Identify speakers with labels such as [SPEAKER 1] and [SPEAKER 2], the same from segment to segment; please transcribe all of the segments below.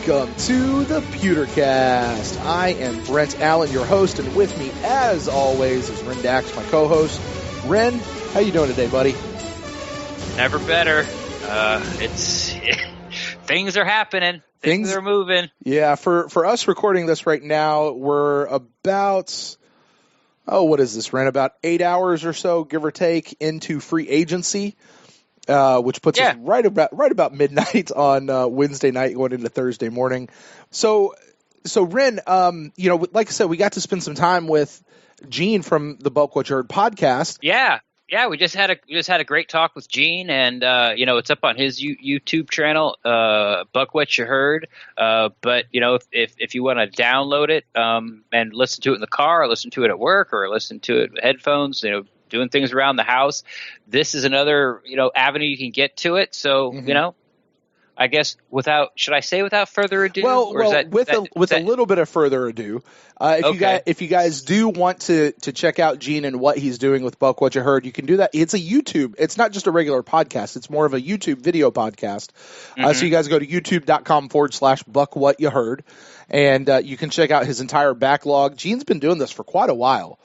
[SPEAKER 1] Welcome to the ThePewterCast. I am Brent Allen, your host, and with me, as always, is Ren Dax, my co-host. Ren, how you doing today, buddy?
[SPEAKER 2] Never better. Things are happening. Things are moving.
[SPEAKER 1] Yeah, for us recording this right now, we're about, what is this, Ren? About 8 hours or so, give or take, into free agency. Which puts us right about midnight on Wednesday night, going into Thursday morning. So Ren, like I said, we got to spend some time with Gene from the Buc What Ya Heard podcast.
[SPEAKER 2] Yeah, we just had a great talk with Gene, and it's up on his YouTube channel, Buc What Ya Heard. But if you want to download it and listen to it in the car, or listen to it at work, or listen to it with headphones, doing things around the house, this is another avenue you can get to it. So I guess without further ado,
[SPEAKER 1] with a little bit of further ado, if you guys do want to check out Gene and what he's doing with Buc What Ya Heard, you can do that. It's a YouTube. It's not just a regular podcast. It's more of a YouTube video podcast. So you guys go to youtube.com/Buc What Ya Heard, and you can check out his entire backlog. Gene's been doing this for quite a while.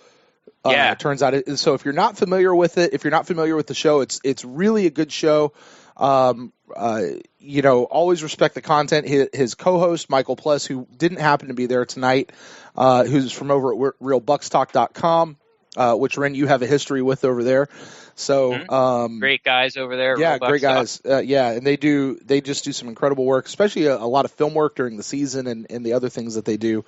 [SPEAKER 1] It turns out. So if you're not familiar with it, if you're not familiar with the show, it's really a good show. Always respect the content. His co-host, Michael Pless, who didn't happen to be there tonight, who's from over at realbuckstalk.com, which, Ren, you have a history with over there. So
[SPEAKER 2] great guys over there.
[SPEAKER 1] Yeah, great guys. And they just do some incredible work, especially a lot of film work during the season and the other things that they do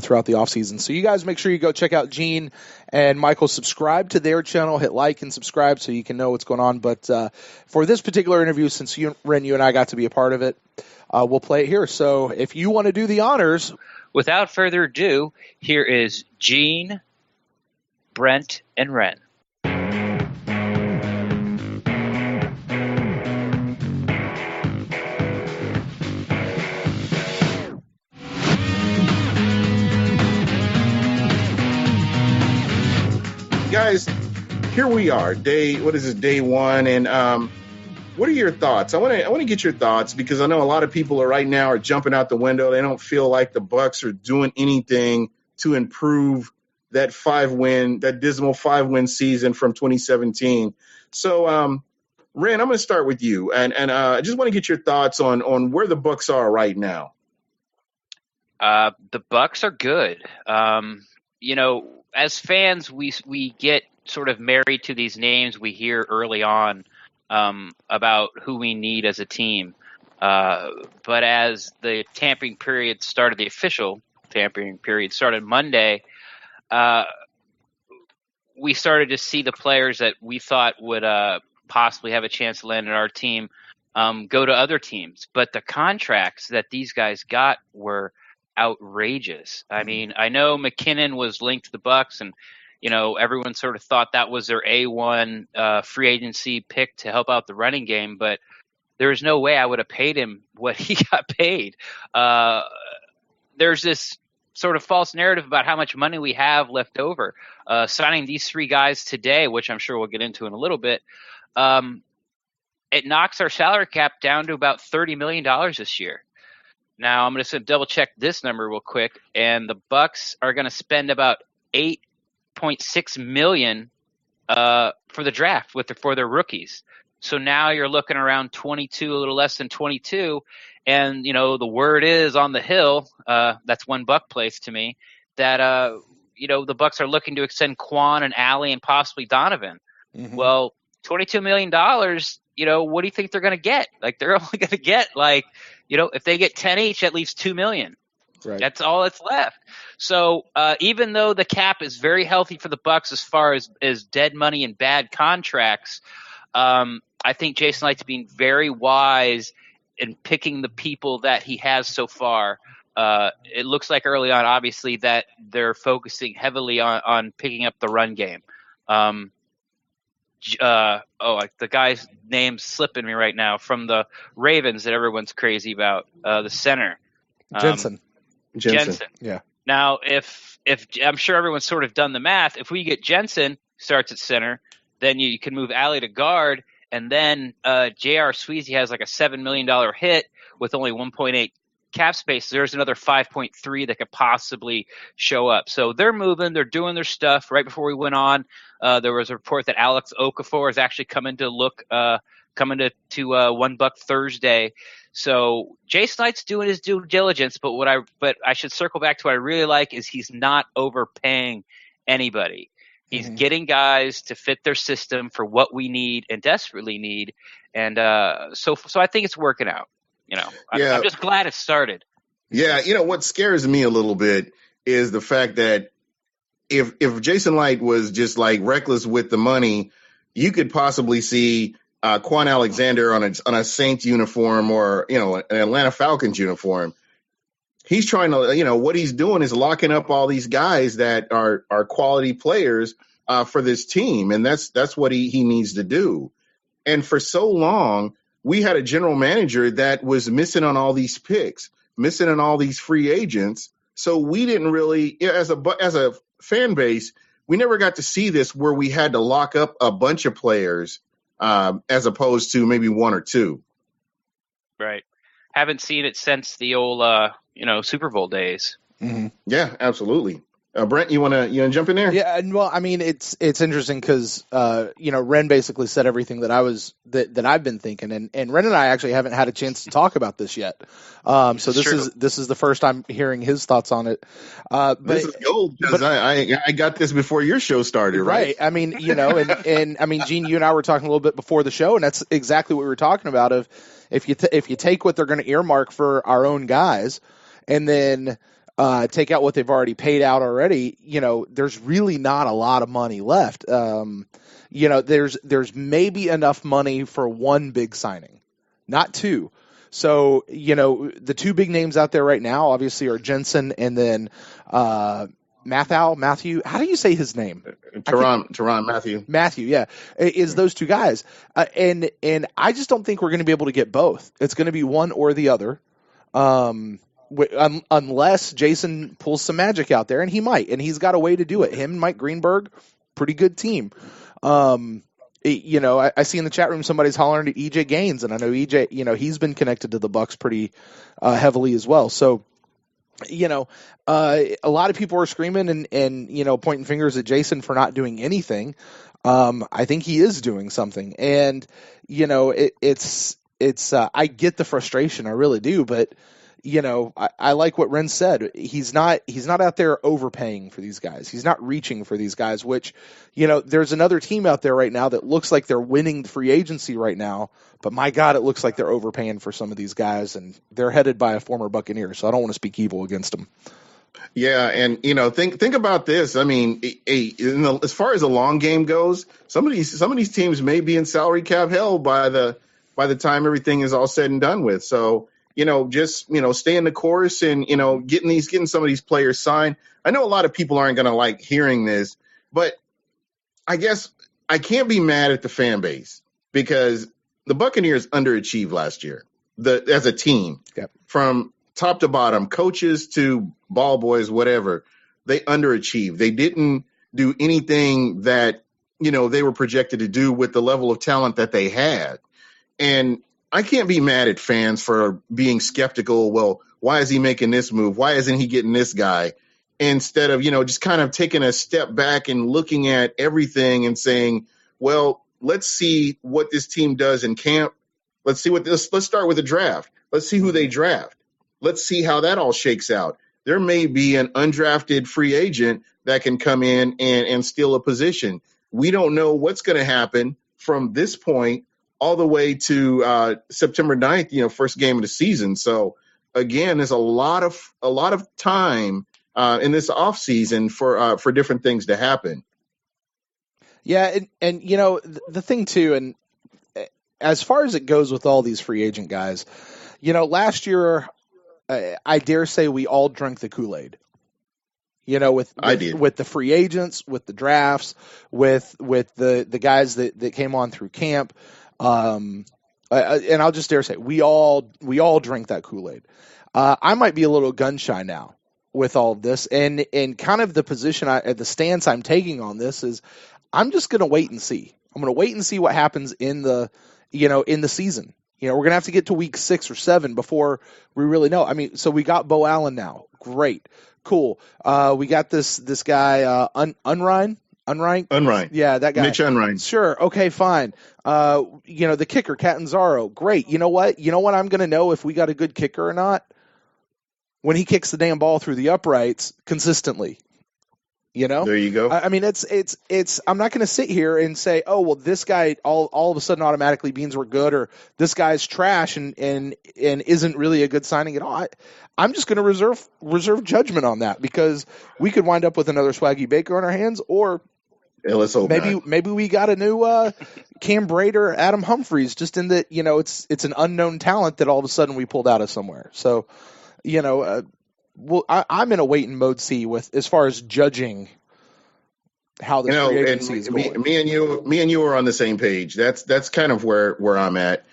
[SPEAKER 1] throughout the offseason. So you guys make sure you go check out Gene and Michael, subscribe to their channel, hit like and subscribe so you can know what's going on. But for this particular interview, since Ren, you and I got to be a part of it, we'll play it here. So if you want to do the honors.
[SPEAKER 2] Without further ado, here is Gene, Brent, and Ren.
[SPEAKER 3] Guys, here we are. Day one, and what are your thoughts? I want to get your thoughts, because I know a lot of people right now are jumping out the window. They don't feel like the Bucs are doing anything to improve that dismal 5-win season from 2017. So, Ren, I'm going to start with you, and I just want to get your thoughts on where the Bucs are right now.
[SPEAKER 2] The Bucs are good. As fans, we get sort of married to these names we hear early on about who we need as a team. But as the tampering period started, the official tampering period started Monday, we started to see the players that we thought would possibly have a chance to land in our team go to other teams. But the contracts that these guys got were outrageous. I mean, I know McKinnon was linked to the Bucs, and everyone sort of thought that was their A1 free agency pick to help out the running game, but there was no way I would have paid him what he got paid. There's this sort of false narrative about how much money we have left over. Signing these three guys today, which I'm sure we'll get into in a little bit, it knocks our salary cap down to about $30 million this year. Now, I'm going to double check this number real quick, and the Bucs are going to spend about $8.6 million for the draft for their rookies. So now you're looking around 22, a little less than 22, and the word is on the hill. That's one Buc place to me, that the Bucs are looking to extend Quan and Alley and possibly Donovan. Mm-hmm. Well, $22 million. What do you think they're going to get? Like, they're only going to get if they get 10 each, that leaves $2 million. Right. That's all that's left. So even though the cap is very healthy for the Bucs as far as dead money and bad contracts, I think Jason Light's being very wise in picking the people that he has so far. It looks like early on, obviously, that they're focusing heavily on picking up the run game. The guy's name's slipping me right now, from the Ravens that everyone's crazy about, the center.
[SPEAKER 1] Jensen.
[SPEAKER 3] Yeah.
[SPEAKER 2] Now, if I'm sure everyone's sort of done the math, if we get Jensen starts at center, then you can move Alley to guard, and then J.R. Sweezy has like a $7 million hit with only $1.8 cap space, there's another 5.3 that could possibly show up. So they're moving, they're doing their stuff. Right before we went on, there was a report that Alex Okafor is actually coming to One Buc Thursday. So Jason Knight's doing his due diligence, but I should circle back to what I really like is he's not overpaying anybody. He's getting guys to fit their system for what we need and desperately need. And so I think it's working out. I'm just glad it started.
[SPEAKER 3] Yeah, what scares me a little bit is the fact that if Jason Light was just like reckless with the money, you could possibly see Quan Alexander on a Saints uniform or an Atlanta Falcons uniform. He's trying to, what he's doing is locking up all these guys that are quality players for this team, and that's what he needs to do. And for so long, we had a general manager that was missing on all these picks, missing on all these free agents. So we didn't really, as a fan base, we never got to see this where we had to lock up a bunch of players as opposed to maybe one or two.
[SPEAKER 2] Right. Haven't seen it since the old, Super Bowl days.
[SPEAKER 3] Mm-hmm. Yeah, absolutely. Brent, you want to jump in there?
[SPEAKER 1] Yeah, well, I mean, it's interesting because Ren basically said everything that I've been thinking, and Ren and I actually haven't had a chance to talk about this yet. So this is the first time hearing his thoughts on it.
[SPEAKER 3] This is gold because I got this before your show started, right?
[SPEAKER 1] I mean, and I mean, Gene, you and I were talking a little bit before the show, and that's exactly what we were talking about. Of if you take what they're going to earmark for our own guys, and then take out what they've already paid out already, there's really not a lot of money left. There's maybe enough money for one big signing, not two. So, the two big names out there right now obviously are Jensen and then Matthew. How do you say his name?
[SPEAKER 3] Tyrann Mathieu.
[SPEAKER 1] Matthew, yeah, is those two guys. And I just don't think we're going to be able to get both. It's going to be one or the other. Unless Jason pulls some magic out there, and he might, and he's got a way to do it. Him and Mike Greenberg, pretty good team. I see in the chat room somebody's hollering at EJ Gaines, and I know EJ, he's been connected to the Bucs pretty heavily as well. So, a lot of people are screaming and pointing fingers at Jason for not doing anything. I think he is doing something, and it's I get the frustration, I really do, but. I like what Ren said. He's not out there overpaying for these guys. He's not reaching for these guys, which, there's another team out there right now that looks like they're winning the free agency right now, but my God, it looks like they're overpaying for some of these guys, and they're headed by a former Buccaneer, so I don't want to speak evil against them.
[SPEAKER 3] Yeah, and think about this. I mean, as far as the long game goes, some of these teams may be in salary cap hell by the time everything is all said and done with. So, just staying the course and getting some of these players signed. I know a lot of people aren't going to like hearing this, but I guess I can't be mad at the fan base because the Buccaneers underachieved last year. As a team,
[SPEAKER 1] yep.
[SPEAKER 3] From top to bottom, coaches to ball boys, whatever, they underachieved. They didn't do anything that they were projected to do with the level of talent that they had, and I can't be mad at fans for being skeptical. Well, why is he making this move? Why isn't he getting this guy? Instead of, just kind of taking a step back and looking at everything and saying, well, let's see what this team does in camp. Let's start with the draft. Let's see who they draft. Let's see how that all shakes out. There may be an undrafted free agent that can come in and steal a position. We don't know what's going to happen from this point all the way to September 9th, first game of the season. So again, there's a lot of time in this offseason for different things to happen.
[SPEAKER 1] Yeah, and the thing too, and as far as it goes with all these free agent guys, last year I dare say we all drank the Kool-Aid. With the free agents, with the drafts, with the guys that came on through camp. And I'll just dare say we all drink that Kool-Aid. I might be a little gun shy now with all of this, and kind of the stance I'm taking on this is I'm just going to wait and see. I'm going to wait and see what happens in the season. We're going to have to get to week 6 or 7 before we really know. I mean, so we got Beau Allen now. Great. Cool. We got this guy, Unrein.
[SPEAKER 3] Yeah,
[SPEAKER 1] that guy.
[SPEAKER 3] Mitch Unrein.
[SPEAKER 1] Sure. Okay, fine. The kicker, Catanzaro. Great. You know what? I'm going to know if we got a good kicker or not? When he kicks the damn ball through the uprights consistently.
[SPEAKER 3] There you go.
[SPEAKER 1] I mean, it's. I'm not going to sit here and say, oh, well, this guy all of a sudden automatically means we're good, or this guy's trash and isn't really a good signing at all. I'm just going to reserve judgment on that, because we could wind up with another Swaggy Baker on our hands, or
[SPEAKER 3] let's hope
[SPEAKER 1] maybe we got a new Cam Braid or Adam Humphries, just in that it's an unknown talent that all of a sudden we pulled out of somewhere. So I'm in a waiting mode with as far as judging how the free agency is going.
[SPEAKER 3] Me and you are on the same page. That's kind of where I'm at.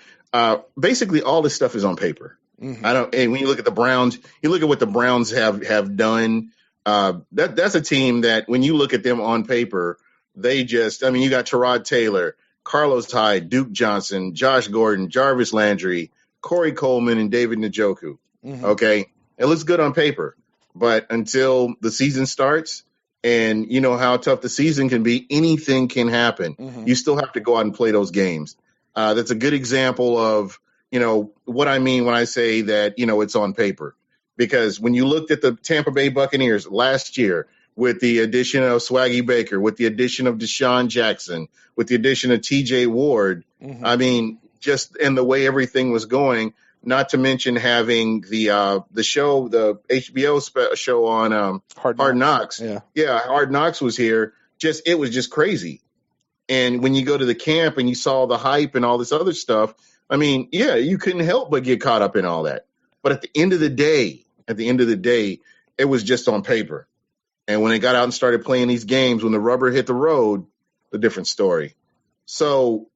[SPEAKER 3] Basically, all this stuff is on paper. Mm-hmm. And when you look at the Browns, you look at what the Browns have done. That's a team that when you look at them on paper, you got Tyrod Taylor, Carlos Hyde, Duke Johnson, Josh Gordon, Jarvis Landry, Corey Coleman, and David Njoku. Mm-hmm. Okay. It looks good on paper, but until the season starts, and you know how tough the season can be, anything can happen. Mm-hmm. You still have to go out and play those games. That's a good example of, what I mean when I say that, it's on paper. Because when you looked at the Tampa Bay Buccaneers last year with the addition of Swaggy Baker, with the addition of Deshaun Jackson, with the addition of TJ Ward, mm-hmm. I mean, just in the way everything was going, not to mention having the show, the HBO show on Hard Knocks. Yeah, Hard Knocks was here. It was just crazy. And when you go to the camp and you saw the hype and all this other stuff, I mean, yeah, you couldn't help but get caught up in all that. But at the end of the day, it was just on paper. And when they got out and started playing these games, when the rubber hit the road, a different story. So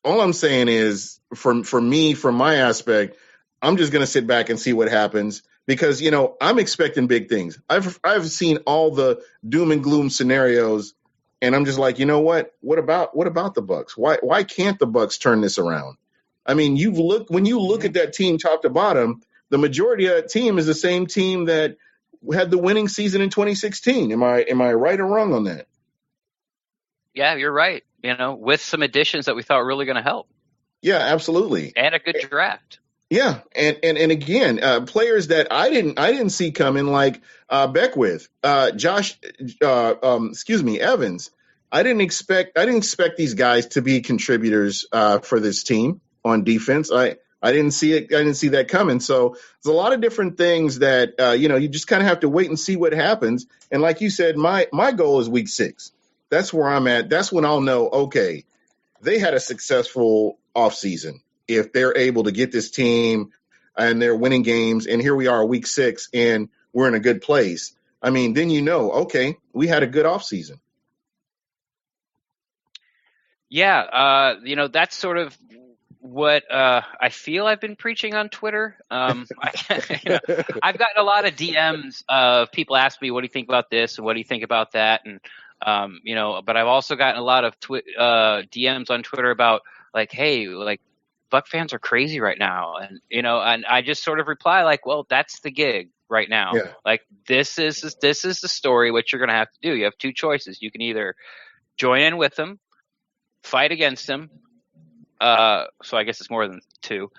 [SPEAKER 3] all I'm saying is, for me, from my aspect, I'm just going to sit back and see what happens, because, I'm expecting big things. I've seen all the doom and gloom scenarios, and I'm just like, you know what? What about the Bucs? Why can't the Bucs turn this around? I mean, when you look at that team top to bottom, the majority of that team is the same team that had the winning season in 2016. Am I right or wrong on that?
[SPEAKER 2] Yeah, you're right. With some additions that we thought were really going to help.
[SPEAKER 3] Yeah, absolutely.
[SPEAKER 2] And a good draft.
[SPEAKER 3] Yeah, and again, players that I didn't see coming, like Beckwith, Evans. I didn't expect these guys to be contributors for this team on defense. I didn't see it. I didn't see that coming. So there's a lot of different things that you just kind of have to wait and see what happens. And like you said, my goal is week 6. That's where I'm at. That's when I'll know, okay, they had a successful offseason if they're able to get this team and they're winning games. And here we are, week 6, and we're in a good place. I mean, then okay, we had a good offseason.
[SPEAKER 2] Yeah, that's sort of what I feel I've been preaching on Twitter. I've gotten a lot of DMs of people asking me, what do you think about this and what do you think about that? And, but I've also gotten a lot of DMs on Twitter about like, hey, like Buc fans are crazy right now. And, and I just sort of reply like, well, that's the gig right now. Yeah. Like this is the story, what you're going to have to do. You have 2 choices. You can either join in with them, fight against them. So I guess it's more than 2.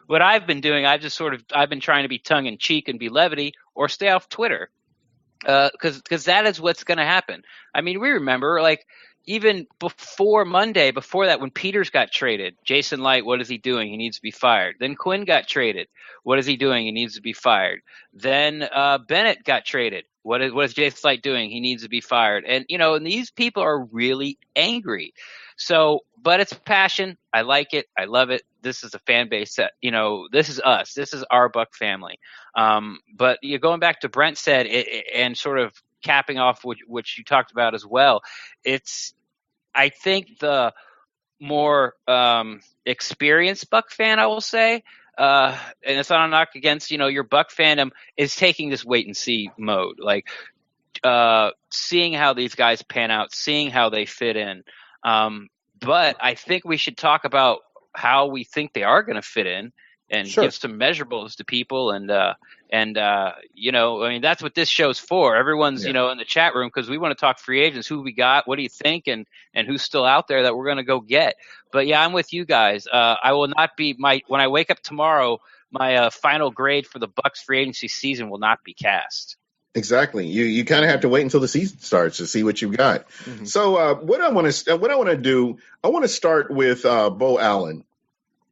[SPEAKER 2] What I've been doing, I've been trying to be tongue in cheek and be levity, or stay off Twitter. Cause that is what's going to happen. I mean, we remember like even before Monday, before that, when Peters got traded, Jason Light, what is he doing? He needs to be fired. Then Quinn got traded. What is he doing? He needs to be fired. Then, Bennett got traded. What is Jason Light doing? He needs to be fired. And, and these people are really angry. So, but it's passion. I like it. I love it. This is a fan base that, this is us. This is our Buc family. But going back to Brent said and sort of capping off which you talked about as well, I think the more experienced Buc fan, I will say, and it's not a knock against, your Buc fandom, is taking this wait and see mode, like seeing how these guys pan out, seeing how they fit in. But I think we should talk about how we think they are going to fit in, and give some measurables to people. And you know, I mean, that's what this show's for. Everyone's, you know, in the chat room, because we want to talk free agents, who we got, what do you think, and who's still out there that we're going to go get. But yeah, I'm with you guys. I will not be when I wake up tomorrow, my final grade for the Bucs free agency season will not be cast.
[SPEAKER 3] Exactly. You kind of have to wait until the season starts to see what you've got. Mm-hmm. So what I want to do, I want to start with Beau Allen.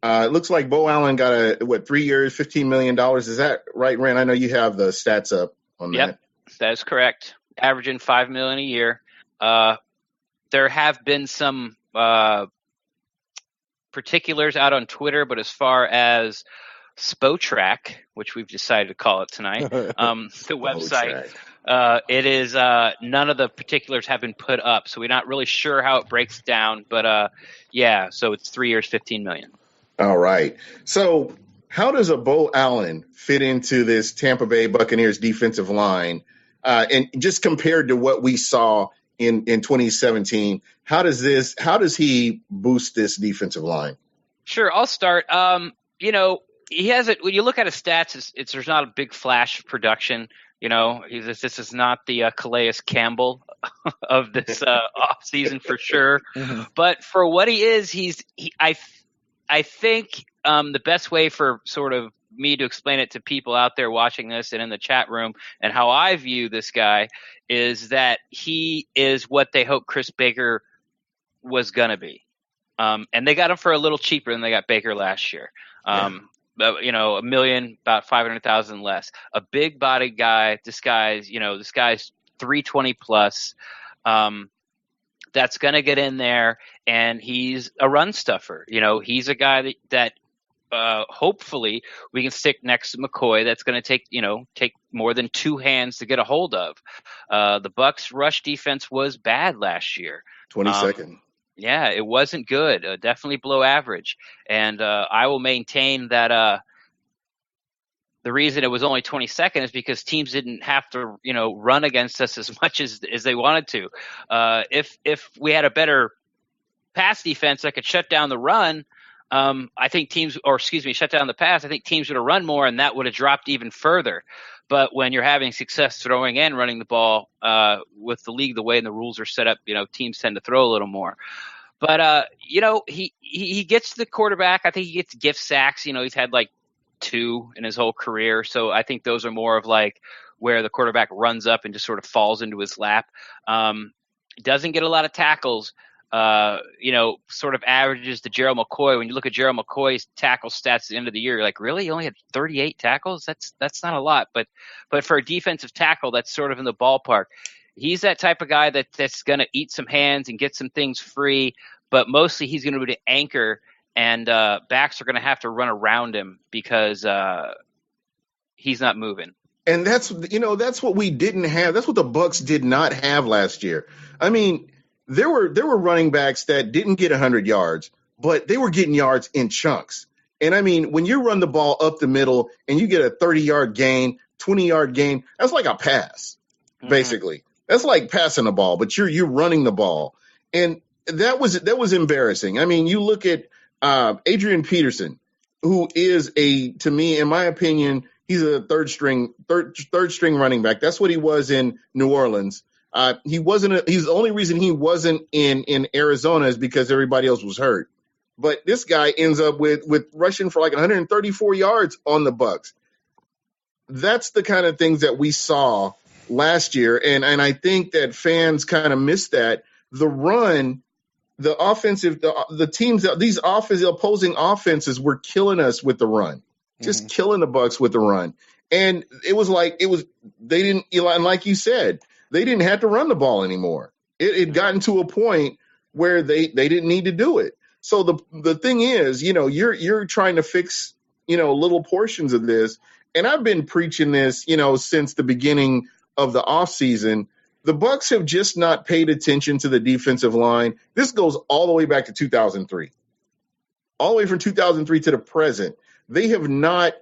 [SPEAKER 3] It looks like Beau Allen got 3 years, $15 million. Is that right, Ren? I know you have the stats up on that.
[SPEAKER 2] Yep, that is correct. Averaging $5 million a year. There have been some particulars out on Twitter, but as far as Spotrac, which we've decided to call it tonight, the website, it is none of the particulars have been put up, so we're not really sure how it breaks down. But yeah, so it's 3 years, $15 million.
[SPEAKER 3] All right. So how does a Beau Allen fit into this Tampa Bay Buccaneers defensive line? And just compared to what we saw in 2017, how does he boost this defensive line?
[SPEAKER 2] Sure, I'll start. You know, he has it. When you look at his stats, there's not a big flash of production. You know, this is not the Calais Campbell of this off season for sure. Mm-hmm. But for what he is, I think the best way for sort of me to explain it to people out there watching this and in the chat room, and how I view this guy, is that he is what they hoped Chris Baker was going to be. And they got him for a little cheaper than they got Baker last year. You know, $1 million, about 500,000 less. A big body guy. This guy's 320 plus. That's going to get in there, and he's a run stuffer. You know, he's a guy that hopefully we can stick next to McCoy. That's going to take more than two hands to get a hold of. The Bucs rush defense was bad last year.
[SPEAKER 3] 22nd.
[SPEAKER 2] Yeah, it wasn't good. Definitely below average. And I will maintain that the reason it was only 22nd is because teams didn't have to, you know, run against us as much as they wanted to. If we had a better pass defense that could shut down the run, I think shut down the pass, I think teams would have run more, and that would have dropped even further. But when you're having success throwing and running the ball with the league, the way the rules are set up, you know, teams tend to throw a little more. But, you know, he gets to the quarterback. I think he gets gift sacks. You know, he's had like 2 in his whole career. So I think those are more of like where the quarterback runs up and just sort of falls into his lap. Doesn't get a lot of tackles. You know, sort of averages to Gerald McCoy. When you look at Gerald McCoy's tackle stats at the end of the year, you're like, really? He only had 38 tackles? That's not a lot. But for a defensive tackle, that's sort of in the ballpark. He's that type of guy that's going to eat some hands and get some things free, but mostly he's going to be the anchor, and backs are going to have to run around him because he's not moving.
[SPEAKER 3] And that's what we didn't have. That's what the Bucs did not have last year. I mean, there were running backs that didn't get 100 yards, but they were getting yards in chunks. And I mean, when you run the ball up the middle and you get a 30-yard gain, 20-yard gain, that's like a pass, basically. Mm-hmm. That's like passing the ball, but you're running the ball. And that was embarrassing. I mean, you look at Adrian Peterson, who is to me, in my opinion, he's a third string running back. That's what he was in New Orleans. He's the only reason he wasn't in Arizona is because everybody else was hurt. But this guy ends up with rushing for like 134 yards on the Bucs. That's the kind of things that we saw last year, and I think that fans kind of missed that. The run, the offensive, the teams, these opposing offenses were killing us with the run, just killing the Bucs with the run. And they didn't, and like you said, they didn't have to run the ball anymore. It had gotten to a point where they didn't need to do it. So the thing is, you know, you're trying to fix, you know, little portions of this. And I've been preaching this, you know, since the beginning of the offseason. The Bucs have just not paid attention to the defensive line. This goes all the way back to 2003. All the way from 2003 to the present. They have not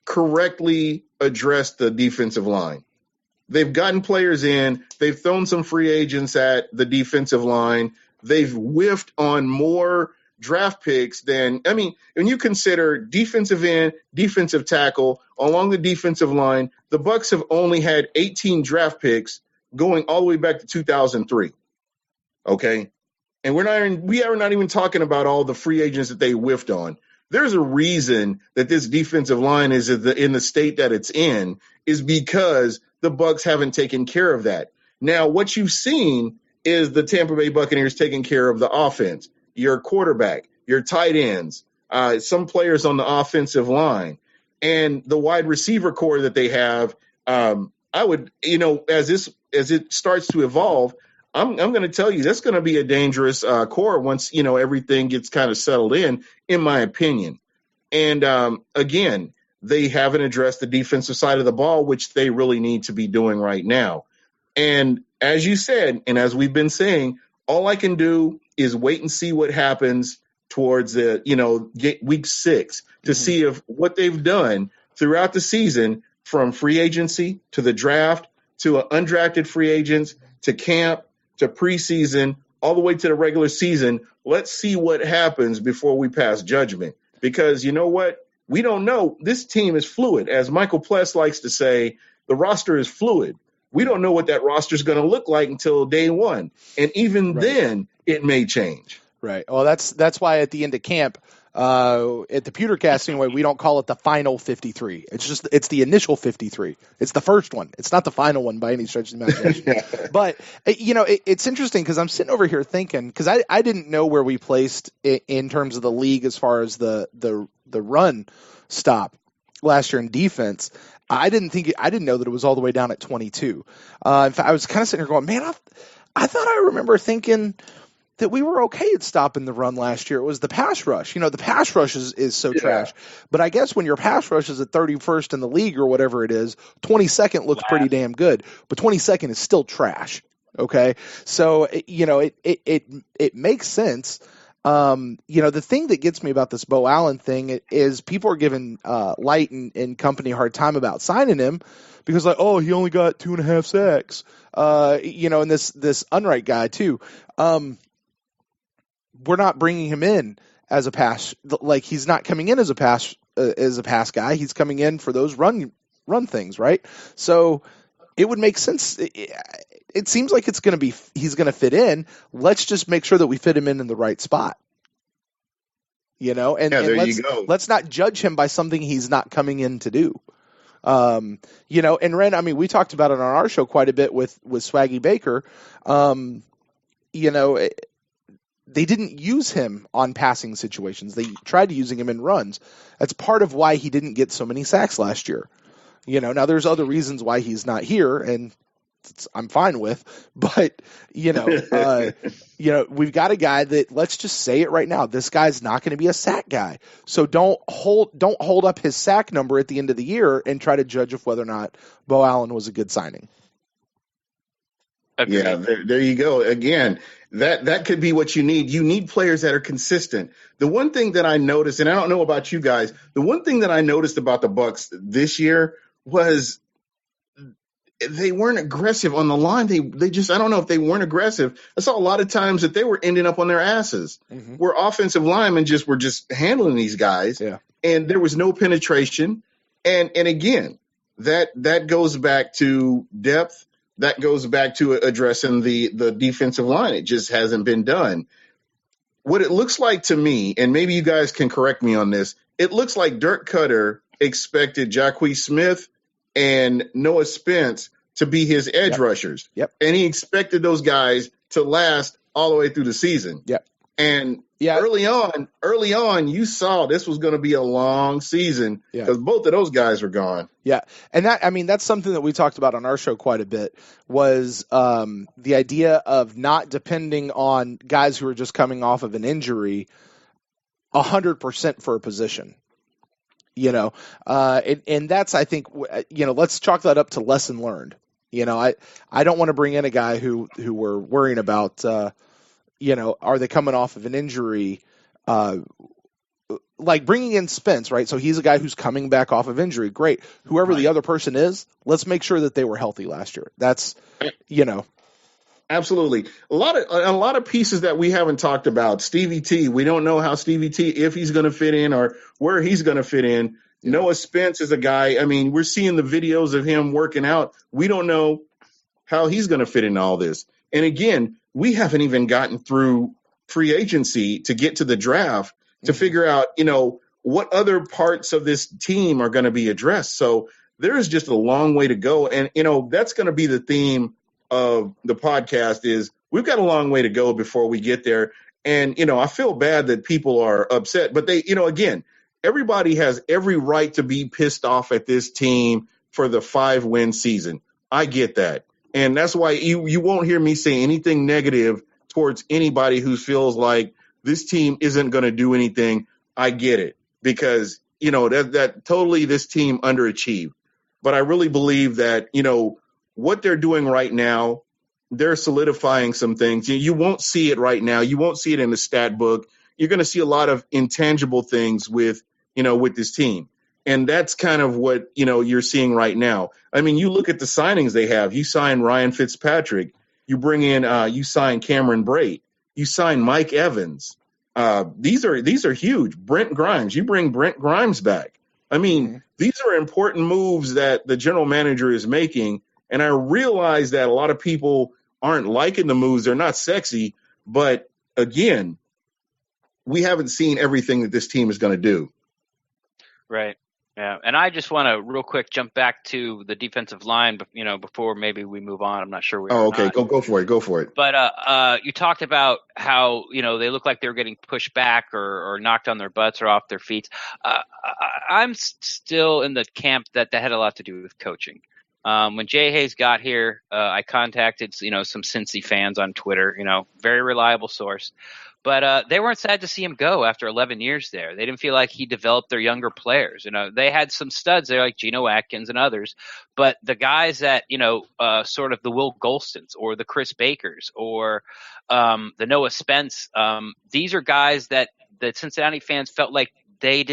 [SPEAKER 3] correctly addressed the defensive line. They've gotten players in. They've thrown some free agents at the defensive line. They've whiffed on more draft picks than, I mean, when you consider defensive end, defensive tackle, along the defensive line, the Bucs have only had 18 draft picks going all the way back to 2003. Okay. And we are not even talking about all the free agents that they whiffed on. There's a reason that this defensive line is in the state that it's in, is because the Bucs haven't taken care of that. Now, what you've seen is the Tampa Bay Buccaneers taking care of the offense, your quarterback, your tight ends, some players on the offensive line, and the wide receiver core that they have. I would, as it starts to evolve, I'm going to tell you that's going to be a dangerous core once, everything gets kind of settled in my opinion. And again, they haven't addressed the defensive side of the ball, which they really need to be doing right now. And as you said, and as we've been saying, all I can do is wait and see what happens towards week 6 to see if what they've done throughout the season, from free agency to the draft to undrafted free agents to camp to preseason, all the way to the regular season. Let's see what happens before we pass judgment. Because you know what? We don't know. This team is fluid. As Michael Pless likes to say, the roster is fluid. We don't know what that roster is going to look like until day one. And even then, it may change.
[SPEAKER 1] Right. Well, that's why at the end of camp, at the PewterCast anyway, we don't call it the final 53. It's the initial 53. It's the first one. It's not the final one by any stretch of the imagination. But it's interesting because I'm sitting over here thinking, because I didn't know where we placed in terms of the league as far as the run stop last year in defense. I didn't know that it was all the way down at 22. In fact, I was kind of sitting here going, man, I thought I remember thinking that we were okay at stopping the run last year. It was the pass rush. The pass rush is so trash. But I guess when your pass rush is at 31st in the league or whatever it is, 22nd looks pretty damn good. But 22nd is still trash. Okay? So, it makes sense. The thing that gets me about this Beau Allen thing is people are giving Light and company a hard time about signing him because, he only got 2.5 sacks. And this Unright guy, too. We're not bringing him in as a pass. Like, he's not coming in as a pass guy. He's coming in for those run things, right? So it would make sense. It seems like he's going to fit in. Let's just make sure that we fit him in the right spot. Let's not judge him by something he's not coming in to do. And Ren, we talked about it on our show quite a bit with Swaggy Baker. They didn't use him on passing situations. They tried using him in runs. That's part of why he didn't get so many sacks last year. Now there's other reasons why he's not here, and I'm fine with. But we've got a guy that, let's just say it right now, this guy's not going to be a sack guy. So don't hold up his sack number at the end of the year and try to judge if whether or not Beau Allen was a good signing.
[SPEAKER 2] Okay.
[SPEAKER 3] Yeah, there you go. Again, that could be what you need. You need players that are consistent. The one thing that I noticed, and I don't know about you guys, the one thing that I noticed about the Bucs this year was they weren't aggressive on the line. They just, I don't know if they weren't aggressive. I saw a lot of times that they were ending up on their asses, where offensive linemen were just handling these guys, and there was no penetration. And again, that goes back to depth. That goes back to addressing the defensive line. It just hasn't been done. What it looks like to me, and maybe you guys can correct me on this, it looks like Dirk Cutter expected Jacquez Smith and Noah Spence to be his edge rushers. And he expected those guys to last all the way through the season. And early on, you saw this was going to be a long season because both of those guys were gone.
[SPEAKER 1] And that's something that we talked about on our show quite a bit, was the idea of not depending on guys who are just coming off of an injury 100% for a position. And that's, I think, let's chalk that up to lesson learned. I don't want to bring in a guy who we're worrying about, are they coming off of an injury? Like bringing in Spence, right? So he's a guy who's coming back off of injury. Great. Whoever the other person is, let's make sure that they were healthy last year. That's,
[SPEAKER 3] Absolutely. A lot of pieces that we haven't talked about. Stevie T, we don't know how Stevie T, if he's going to fit in or where he's going to fit in. Yeah. Noah Spence is a guy. I mean, we're seeing the videos of him working out. We don't know how he's going to fit in all this. And again, we haven't even gotten through free agency to get to the draft to figure out, what other parts of this team are going to be addressed. So there is just a long way to go. And, that's going to be the theme of the podcast is we've got a long way to go before we get there. And, I feel bad that people are upset, but they, again, everybody has every right to be pissed off at this team for the 5-win season. I get that. And that's why you won't hear me say anything negative towards anybody who feels like this team isn't going to do anything. I get it because, that totally this team underachieved. But I really believe that, what they're doing right now, they're solidifying some things. You won't see it right now. You won't see it in the stat book. You're going to see a lot of intangible things with this team. And that's kind of what, you're seeing right now. I mean, you look at the signings they have. You sign Ryan Fitzpatrick. You bring in, you sign Cameron Brate. You sign Mike Evans. These are huge. Brent Grimes. You bring Brent Grimes back. I mean, these are important moves that the general manager is making. And I realize that a lot of people aren't liking the moves. They're not sexy. But again, we haven't seen everything that this team is going to do.
[SPEAKER 2] Right. Yeah, and I just want to real quick jump back to the defensive line, before maybe we move on. I'm not sure.
[SPEAKER 3] Okay. Go for it.
[SPEAKER 2] But you talked about how they look like they were getting pushed back or knocked on their butts or off their feet. I'm still in the camp that had a lot to do with coaching. When Jay Hayes got here, I contacted some Cincy fans on Twitter. Very reliable source. But they weren't sad to see him go after 11 years there. They didn't feel like he developed their younger players. They had some studs there like Geno Atkins and others. But the guys that, sort of the Will Golstons or the Chris Bakers or the Noah Spence, these are guys that the Cincinnati fans felt like he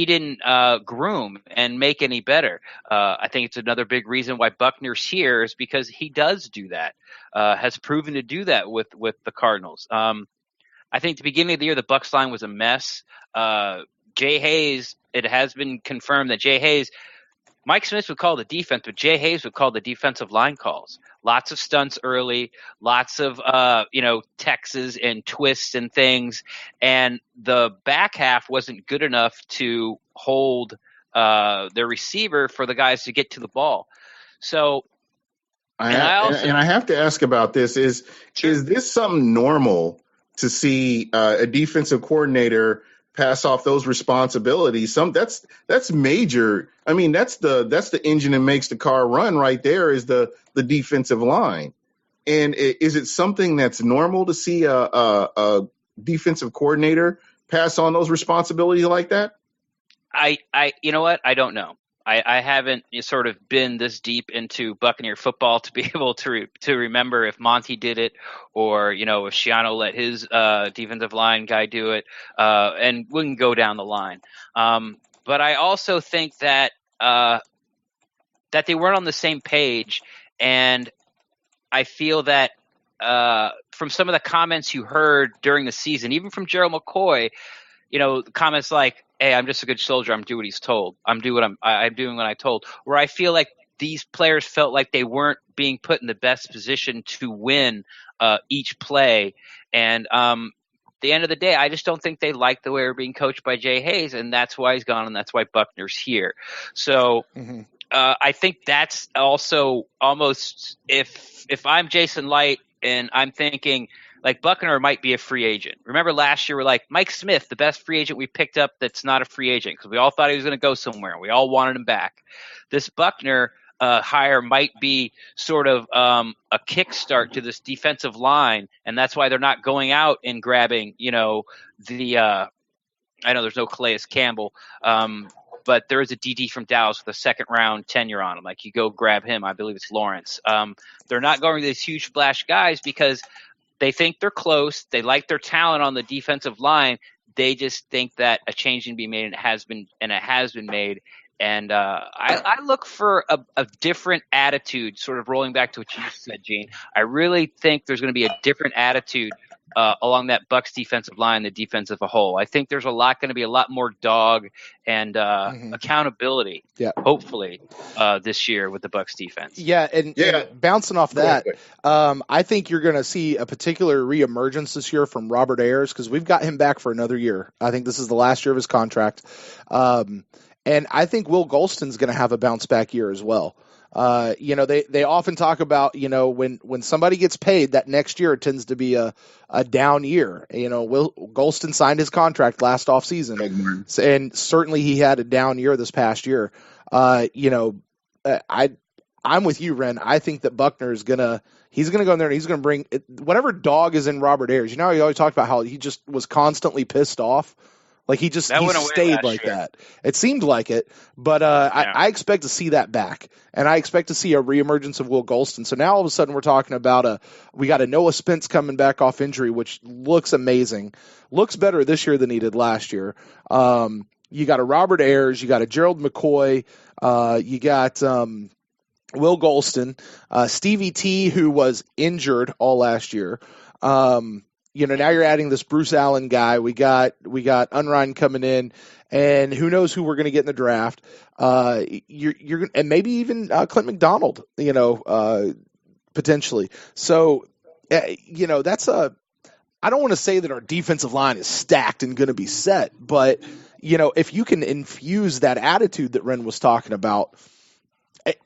[SPEAKER 2] didn't groom and make any better. I think it's another big reason why Buckner's here is because he does do that, has proven to do that with the Cardinals. I think the beginning of the year, the Bucs line was a mess. Jay Hayes, it has been confirmed that Jay Hayes, Mike Smith would call the defense, but Jay Hayes would call the defensive line calls. Lots of stunts early, lots of, Texas and twists and things. And the back half wasn't good enough to hold their receiver for the guys to get to the ball. So
[SPEAKER 3] I have to ask about this. Is this something normal to see a defensive coordinator pass off those responsibilities? That's major. I mean, that's the engine that makes the car run right there is the defensive line. And is it something that's normal to see a defensive coordinator pass on those responsibilities like that?
[SPEAKER 2] You know what? I don't know. I haven't sort of been this deep into Buccaneer football to be able to remember if Monty did it or, if Schiano let his defensive line guy do it. And we can go down the line. But I also think that they weren't on the same page. And I feel that from some of the comments you heard during the season, even from Gerald McCoy, comments like, "Hey, I'm just a good soldier. I'm doing what he's told. I'm doing what I told." Where I feel like these players felt like they weren't being put in the best position to win each play. And at the end of the day, I just don't think they like the way we're being coached by Jay Hayes, and that's why he's gone, and that's why Buckner's here. So I think that's also almost if I'm Jason Light and I'm thinking – like Buckner might be a free agent. Remember last year we're like, Mike Smith, the best free agent we picked up that's not a free agent because we all thought he was going to go somewhere and we all wanted him back. This Buckner hire might be sort of a kickstart to this defensive line, and that's why they're not going out and grabbing, I know there's no Calais Campbell, but there is a DD from Dallas with a second-round tenure on him. Like, you go grab him. I believe it's Lawrence. They're not going to these huge splash guys because – they think they're close. They like their talent on the defensive line. They just think that a change can be made, and it has been made. And I look for a different attitude, sort of rolling back to what you said, Gene. I really think there's going to be a different attitude along that Bucs defensive line, the defense as a whole. I think there's going to be a lot more dog and accountability, hopefully, this year with the Bucs defense.
[SPEAKER 1] Yeah, and bouncing off that, I think you're going to see a particular reemergence this year from Robert Ayers because we've got him back for another year. I think this is the last year of his contract. And I think Will Golston's going to have a bounce back year as well. They often talk about, when somebody gets paid, that next year tends to be a down year. Will Golston signed his contract last offseason, and certainly he had a down year this past year. I'm with you, Ren. I think that Buckner he's going to go in there and he's going to bring whatever dog is in Robert Ayers. He always talked about how he just was constantly pissed off. Like he stayed like that. It seemed like it, but I expect to see that back, and I expect to see a reemergence of Will Golston. So now all of a sudden we're talking about we got a Noah Spence coming back off injury, which looks amazing, looks better this year than he did last year. You got a Robert Ayers, you got a Gerald McCoy, you got Will Golston, Stevie T, who was injured all last year. Now you're adding this Bruce Allen guy. We got Unrein coming in, and who knows who we're going to get in the draft. You're and maybe even Clint McDonald, potentially. So, that's I don't want to say that our defensive line is stacked and going to be set, but if you can infuse that attitude that Ren was talking about. Think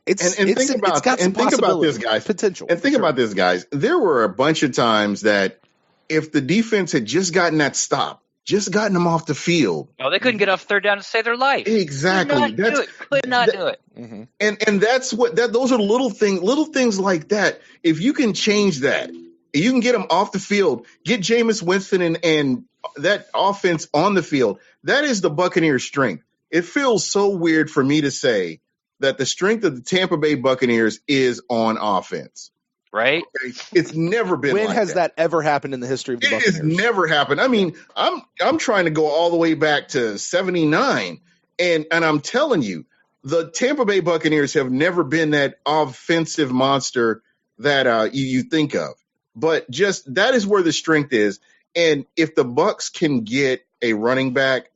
[SPEAKER 1] about this, guys.
[SPEAKER 3] Potential. And think about this, guys. There were a bunch of times that if the defense had just gotten that stop, just gotten them off the field.
[SPEAKER 2] Oh, they couldn't get off third down to save their life.
[SPEAKER 3] Exactly.
[SPEAKER 2] Could not do it.
[SPEAKER 3] Mm-hmm. And that's those are little things like that. If you can change that, you can get them off the field, get Jameis Winston and that offense on the field. That is the Buccaneers' strength. It feels so weird for me to say that the strength of the Tampa Bay Buccaneers is on offense.
[SPEAKER 2] Right?
[SPEAKER 3] Okay. It's never been.
[SPEAKER 1] When has that ever happened in the history of the Buccaneers?
[SPEAKER 3] It has never happened. I mean, I'm trying to go all the way back to 79, and I'm telling you, the Tampa Bay Buccaneers have never been that offensive monster that you think of. But just that is where the strength is. And if the Bucs can get a running back,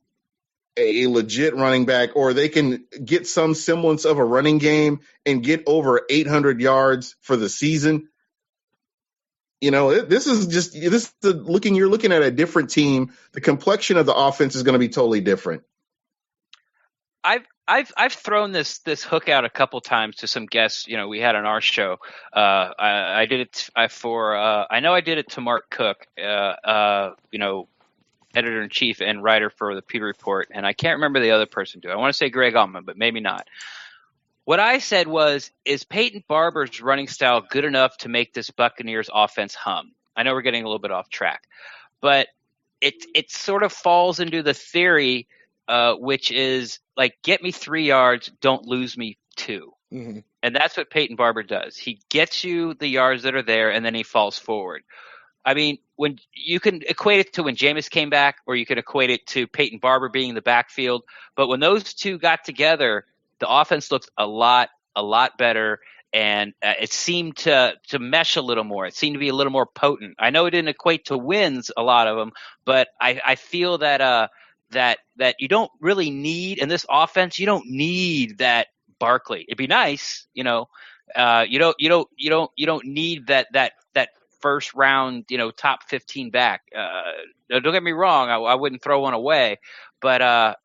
[SPEAKER 3] a legit running back, or they can get some semblance of a running game and get over 800 yards for the season, you're looking at a different team. The complexion of the offense is going to be totally different.
[SPEAKER 2] I've thrown this hook out a couple times to some guests, we had on our show. I did it I know I did it to Mark Cook, editor-in-chief and writer for the Pewter Report, and I can't remember the other person too. I want to say Greg Allman, but maybe not. What I said was, is Peyton Barber's running style good enough to make this Buccaneers offense hum? I know we're getting a little bit off track, but it sort of falls into the theory, which is like, get me 3 yards, don't lose me 2. Mm-hmm. And that's what Peyton Barber does. He gets you the yards that are there, and then he falls forward. I mean, when you can equate it to when Jameis came back, or you could equate it to Peyton Barber being in the backfield. But when those two got together, the offense looked a lot better, and it seemed to mesh a little more. It seemed to be a little more potent. I know it didn't equate to wins, a lot of them, but I feel that that you don't really need in this offense. You don't need that Barkley. It'd be nice, you don't need that first round, top 15 back. Don't get me wrong. I wouldn't throw one away, but I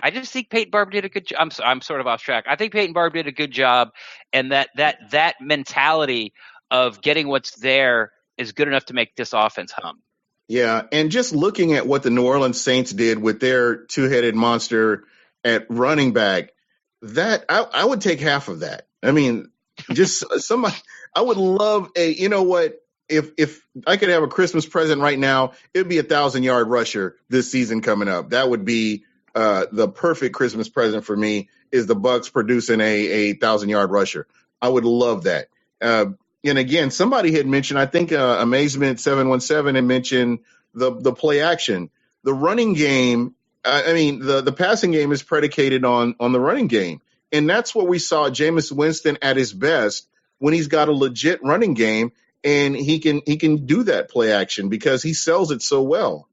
[SPEAKER 2] just think Peyton Barber did a good job. I'm sort of off track. I think Peyton Barber did a good job, and that mentality of getting what's there is good enough to make this offense hum.
[SPEAKER 3] Yeah, and just looking at what the New Orleans Saints did with their two-headed monster at running back, that I would take half of that. I mean, just somebody. I would love if I could have a Christmas present right now, it'd be 1,000-yard rusher this season coming up. That would be the perfect Christmas present for me, is the Bucs producing a 1,000-yard rusher. I would love that. And again, somebody had mentioned, I think Amazement 717 had mentioned the play action. The running game I mean, the passing game is predicated on the running game. And that's what we saw Jameis Winston at his best when he's got a legit running game and he can do that play action because he sells it so well.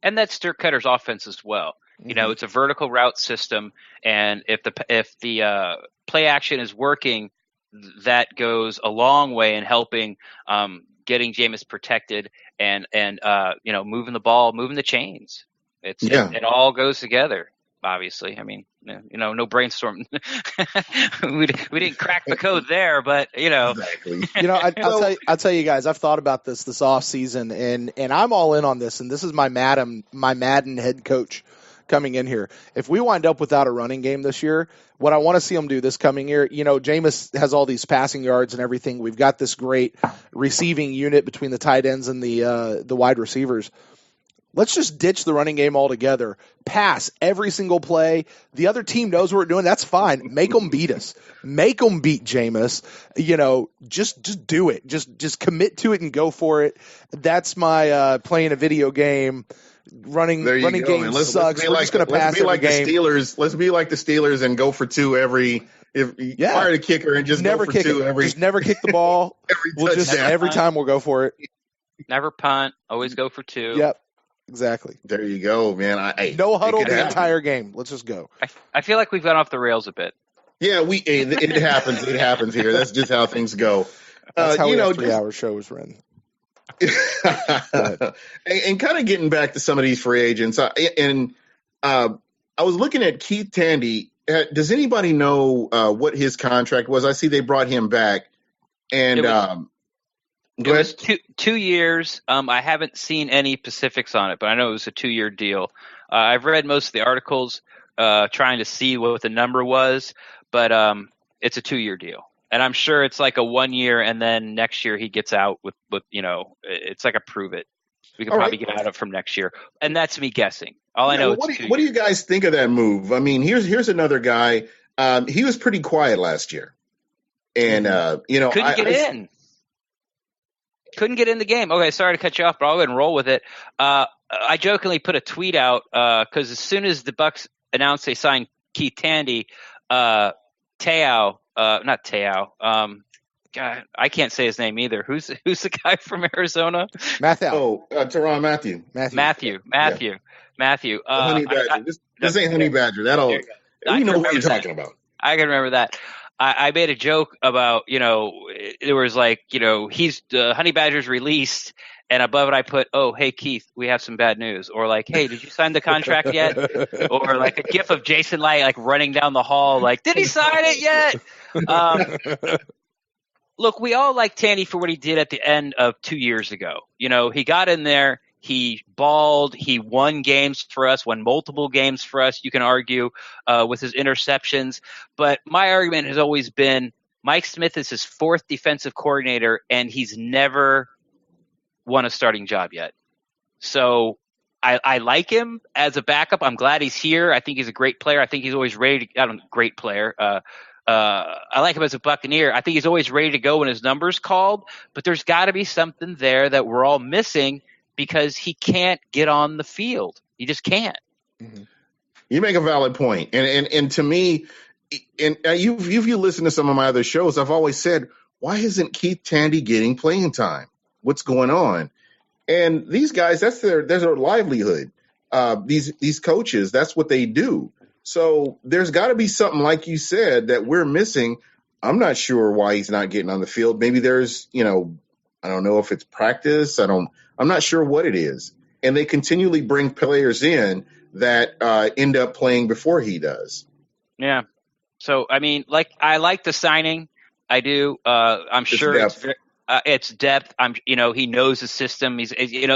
[SPEAKER 2] And that's Dirk Cutter's offense as well. You know, it's a vertical route system, and if the play action is working, that goes a long way in helping getting Jameis protected and moving the ball, moving the chains. It all goes together. Obviously, I mean, no brainstorm. we didn't crack the code there, but
[SPEAKER 3] Exactly.
[SPEAKER 1] I'll tell you guys, I've thought about this off season, and I'm all in on this. And this is my Madden head coach coming in here. If we wind up without a running game this year, what I want to see them do this coming year, Jameis has all these passing yards and everything. We've got this great receiving unit between the tight ends and the wide receivers. Let's just ditch the running game altogether. Pass every single play. The other team knows what we're doing. That's fine. Make them beat us. Make them beat Jameis. Just do it. Just commit to it and go for it. That's my playing a video game. Running game sucks. We're just going to pass every game.
[SPEAKER 3] Let's be like the Steelers and go for two every. Fire the kicker and just
[SPEAKER 1] never
[SPEAKER 3] go for two every.
[SPEAKER 1] Just never kick the ball. every time we'll go for it.
[SPEAKER 2] Never punt. Always go for two.
[SPEAKER 1] Yep. Exactly.
[SPEAKER 3] There you go, man.
[SPEAKER 1] No huddle the entire game. Let's just go.
[SPEAKER 2] I feel like we've gone off the rails a bit.
[SPEAKER 3] Yeah, it happens. It happens here. That's just how things go.
[SPEAKER 1] That's how we have 3-hour shows, Ren.
[SPEAKER 3] And kind of getting back to some of these free agents, I was looking at Keith Tandy. Does anybody know what his contract was? I see they brought him back, and
[SPEAKER 2] it was 2 years. I haven't seen any specifics on it, but I know it was a 2-year deal. I've read most of the articles trying to see what the number was, but it's a 2-year deal. And I'm sure it's like a 1 year, and then next year he gets out with it's like a prove it. We could probably get out of it from next year. And that's me guessing. All I know is
[SPEAKER 3] what do you guys think of that move? I mean, here's another guy. He was pretty quiet last year. And,
[SPEAKER 2] couldn't get in the game. Okay, sorry to cut you off, but I'll go ahead and roll with it. I jokingly put a tweet out because as soon as the Bucs announced they signed Keith Tandy, not Te'o. God, I can't say his name either. Who's the guy from Arizona?
[SPEAKER 1] Matthew.
[SPEAKER 3] Tyrann Mathieu.
[SPEAKER 2] Matthew.
[SPEAKER 3] Honey Badger. This ain't Honey Badger. We know what you're talking about.
[SPEAKER 2] I can remember that. I made a joke about, there was like, he's Honey Badger's released, and above it I put, oh, hey, Keith, we have some bad news. Or like, hey, did you sign the contract yet? Or like a gif of Jason Light like running down the hall like, did he sign it yet? Look, we all like Tandy for what he did at the end of 2 years ago. He got in there. He balled. He won games for us, won multiple games for us, you can argue, with his interceptions. But my argument has always been Mike Smith is his fourth defensive coordinator, and he's never won a starting job yet. So I like him as a backup. I'm glad he's here. I think he's a great player. I think he's always ready to – great player. I like him as a Buccaneer. I think he's always ready to go when his number's called. But there's got to be something there that we're all missing – because he can't get on the field. He just can't.
[SPEAKER 3] Mm-hmm. You make a valid point. And to me, and you listen to some of my other shows, I've always said, why isn't Keith Tandy getting playing time? What's going on? And these guys, that's their livelihood. These coaches, that's what they do. So there's got to be something, like you said, that we're missing. I'm not sure why he's not getting on the field. Maybe there's, I don't know if it's practice. I'm not sure what it is. And they continually bring players in that end up playing before he does.
[SPEAKER 2] Yeah. So, I mean, I like the signing. I do. I'm sure it's depth. He knows the system. He's,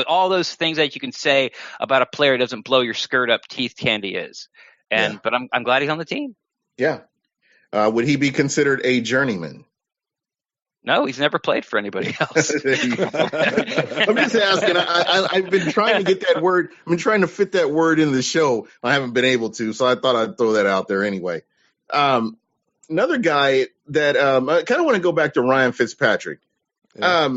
[SPEAKER 2] all those things that you can say about a player doesn't blow your skirt up. Keith Tandy is. But I'm glad he's on the team.
[SPEAKER 3] Yeah. Would he be considered a journeyman?
[SPEAKER 2] No, he's never played for anybody else.
[SPEAKER 3] I'm just asking. I've been trying to get that word. I've been trying to fit that word in the show. I haven't been able to, so I thought I'd throw that out there anyway. Another guy that I kind of want to go back to Ryan Fitzpatrick. Yeah.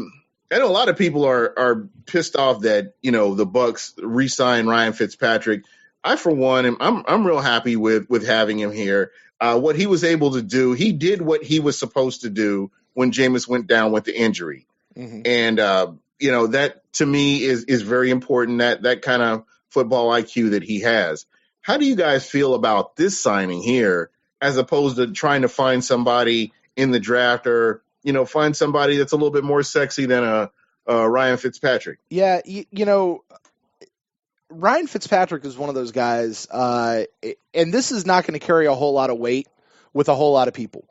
[SPEAKER 3] I know a lot of people are pissed off that the Bucs re-signed Ryan Fitzpatrick. I for one, I'm real happy with having him here. What he was able to do, he did what he was supposed to do when Jameis went down with the injury, and that to me is very important. That kind of football IQ that he has. How do you guys feel about this signing here, as opposed to trying to find somebody in the draft, or find somebody that's a little bit more sexy than a Ryan Fitzpatrick?
[SPEAKER 1] Yeah, Ryan Fitzpatrick is one of those guys, and this is not going to carry a whole lot of weight with a whole lot of people,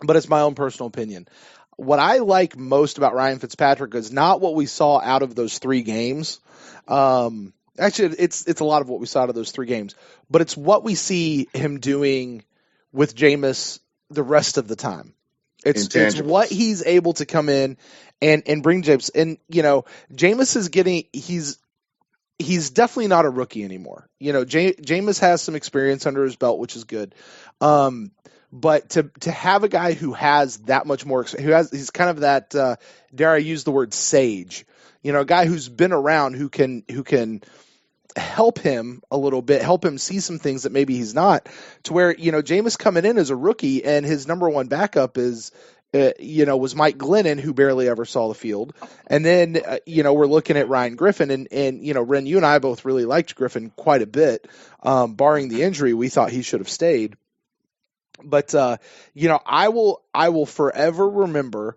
[SPEAKER 1] but it's my own personal opinion. What I like most about Ryan Fitzpatrick is not what we saw out of those 3 games. Actually, it's a lot of what we saw out of those 3 games, but it's what we see him doing with Jameis the rest of the time. It's what he's able to come in and bring Jameis. And, Jameis is he's definitely not a rookie anymore. Jameis has some experience under his belt, which is good. But to have a guy who has that much more, he's kind of that, dare I use the word sage, a guy who's been around, who can help him a little bit, help him see some things that maybe he's not, to where, Jameis coming in as a rookie and his number one backup was Mike Glennon, who barely ever saw the field. And then, we're looking at Ryan Griffin, and Ren, you and I both really liked Griffin quite a bit. Barring the injury, we thought he should have stayed. But, I will forever remember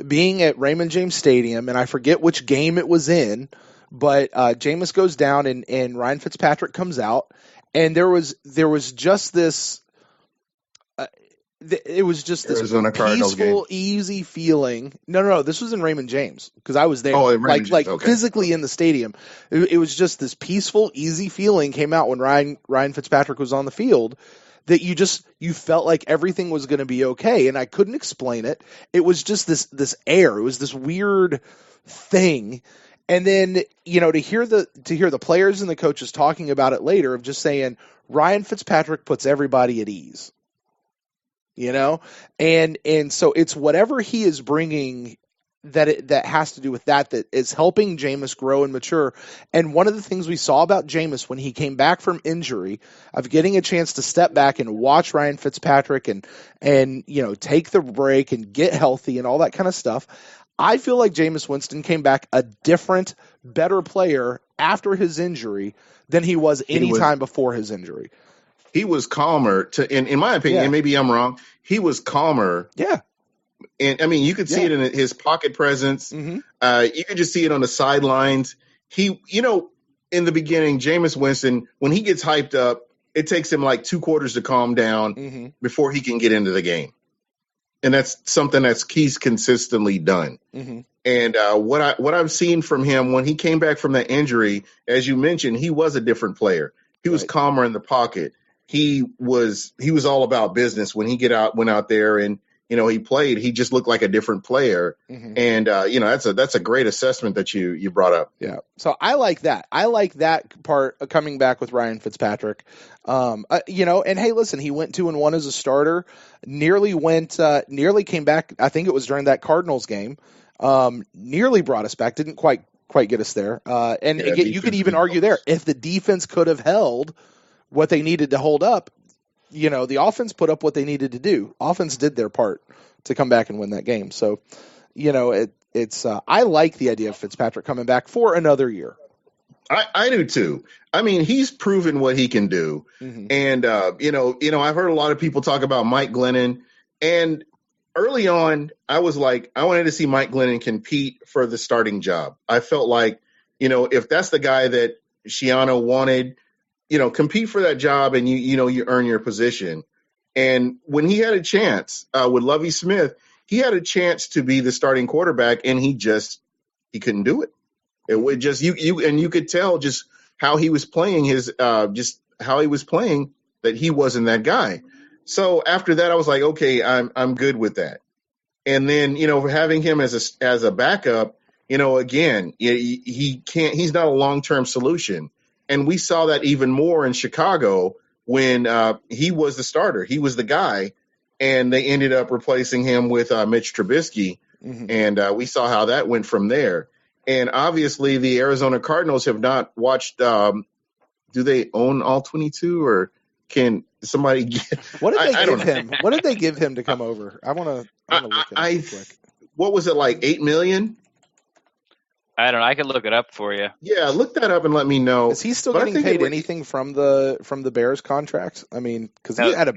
[SPEAKER 1] being at Raymond James Stadium, and I forget which game it was in, but Jameis goes down and Ryan Fitzpatrick comes out, and there was just this it was just this peaceful, easy feeling. No, this was in Raymond James, because I was there, physically in the stadium. It was just this peaceful, easy feeling came out when Ryan Fitzpatrick was on the field, that you felt like everything was going to be okay, and I couldn't explain it. It was just this air. It was this weird thing. And then, to hear the players and the coaches talking about it later, of just saying Ryan Fitzpatrick puts everybody at ease. And so it's whatever he is bringing that has to do with that is helping Jameis grow and mature. And one of the things we saw about Jameis when he came back from injury, of getting a chance to step back and watch Ryan Fitzpatrick and take the break and get healthy and all that kind of stuff, I feel like Jameis Winston came back a different, better player after his injury than he was any time before his injury.
[SPEAKER 3] He was calmer, in my opinion, and maybe I'm wrong, he was calmer.
[SPEAKER 1] Yeah.
[SPEAKER 3] And I mean, you could see it in his pocket presence. You could just see it on the sidelines. He, in the beginning, Jameis Winston, when he gets hyped up, it takes him like 2 quarters to calm down before he can get into the game. And that's something he's consistently done. And what I've seen from him when he came back from that injury, as you mentioned, he was a different player. He was calmer in the pocket. He was all about business when he went out there and he played. He just looked like a different player. And that's a great assessment that you brought up.
[SPEAKER 1] Yeah. So I like that. I like that part of coming back with Ryan Fitzpatrick. And hey, listen, he went 2-1 as a starter. Nearly came back. I think it was during that Cardinals game. Nearly brought us back. Didn't quite get us there. And again, you could even argue there, if the defense could have held what they needed to hold up, the offense put up what they needed to do. Offense did their part to come back and win that game. So, it's I like the idea of Fitzpatrick coming back for another year.
[SPEAKER 3] I do too. I mean, he's proven what he can do. And, I've heard a lot of people talk about Mike Glennon, and early on, I was like, I wanted to see Mike Glennon compete for the starting job. I felt like, if that's the guy that Schiano wanted, compete for that job, and you earn your position. And when he had a chance with Lovie Smith, he had a chance to be the starting quarterback, and he couldn't do it. It would just you could tell just how he was playing that he wasn't that guy. So after that, I was like, okay, I'm good with that. And then having him as a backup, again, he's not a long-term solution. And we saw that even more in Chicago when he was the starter. He was the guy, and they ended up replacing him with Mitch Trubisky. And we saw how that went from there. And obviously the Arizona Cardinals have not watched do they own all 22, or can somebody get?
[SPEAKER 1] What did they give him? What did they give him to come over? I want to look it up real quick.
[SPEAKER 3] What was it, like $8 million?
[SPEAKER 2] I don't know. I could look it up for you.
[SPEAKER 3] Yeah, look that up and let me know.
[SPEAKER 1] Is he still getting paid anything from the Bears contract? I mean, because he had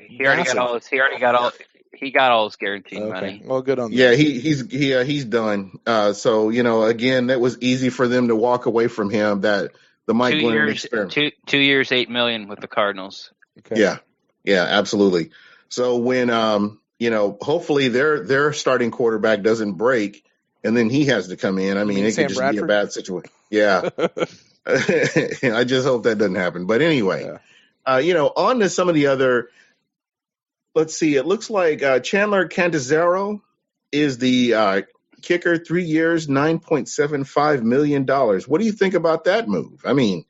[SPEAKER 2] he got all his guaranteed money.
[SPEAKER 1] Well, good on that.
[SPEAKER 3] Yeah, he's done. So again, that was easy for them to walk away from him. That the Mike Glennon experiment.
[SPEAKER 2] 2 years, $8 million with the Cardinals.
[SPEAKER 1] Okay.
[SPEAKER 3] Yeah, absolutely. So when hopefully their starting quarterback doesn't break, and then he has to come in. I mean, it could just be a bad situation. Yeah. I just hope that doesn't happen. But anyway, on to some of the other. Let's see. It looks like Chandler Cantazaro is the kicker. 3 years, $9.75 million. What do you think about that move? I mean,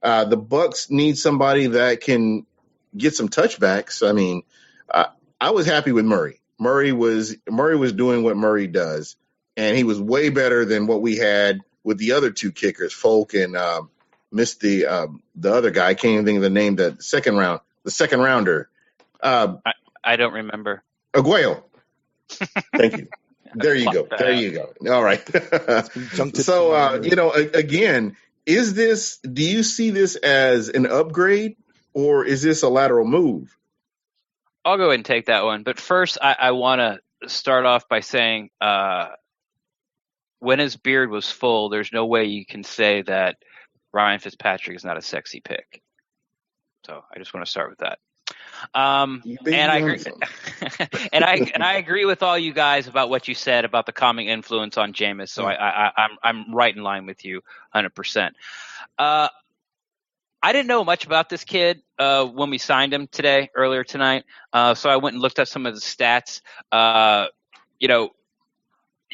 [SPEAKER 3] the Bucs need somebody that can get some touchbacks. I mean, I was happy with Murray. Murray was doing what Murray does, and he was way better than what we had with the other two kickers, Folk and missed the other guy. I can't even think of the name. The second rounder.
[SPEAKER 2] I don't remember.
[SPEAKER 3] Aguayo. Thank you. There you go. There you go. All right. So, again, do you see this as an upgrade, or is this a lateral move?
[SPEAKER 2] I'll go ahead and take that one. But first, I want to start off by saying when his beard was full, there's no way you can say that Ryan Fitzpatrick is not a sexy pick. So I just want to start with that. And I agree, and I agree with all you guys about what you said about the calming influence on Jameis. So I'm right in line with you 100%. I didn't know much about this kid when we signed him earlier tonight. So I went and looked up some of the stats.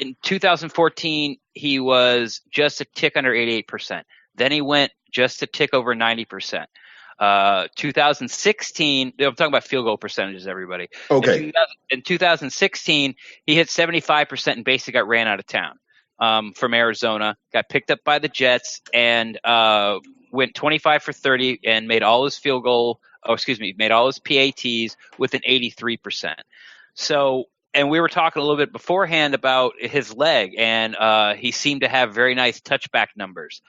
[SPEAKER 2] In 2014, he was just a tick under 88%. Then he went just a tick over 90%. 2016, I'm talking about field goal percentages, everybody.
[SPEAKER 3] Okay.
[SPEAKER 2] In 2016, he hit 75% and basically got ran out of town from Arizona, got picked up by the Jets, and went 25 for 30 and made all his made all his PATs with an 83%. So, and we were talking a little bit beforehand about his leg, and he seemed to have very nice touchback numbers.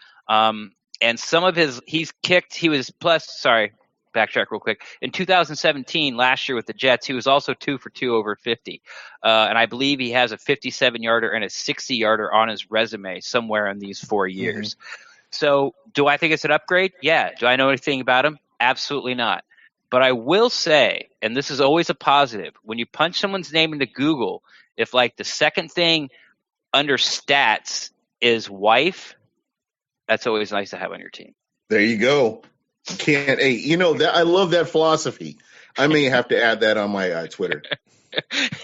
[SPEAKER 2] And some of backtrack real quick. In 2017, last year with the Jets, he was also 2 for 2 over 50. And I believe he has a 57-yarder and a 60-yarder on his resume somewhere in these 4 years. Mm-hmm. So do I think it's an upgrade? Yeah. Do I know anything about him? Absolutely not. But I will say, and this is always a positive, when you punch someone's name into Google, if like the second thing under stats is wife, that's always nice to have on your team.
[SPEAKER 3] There you go. That I love that philosophy. I may have to add that on my Twitter.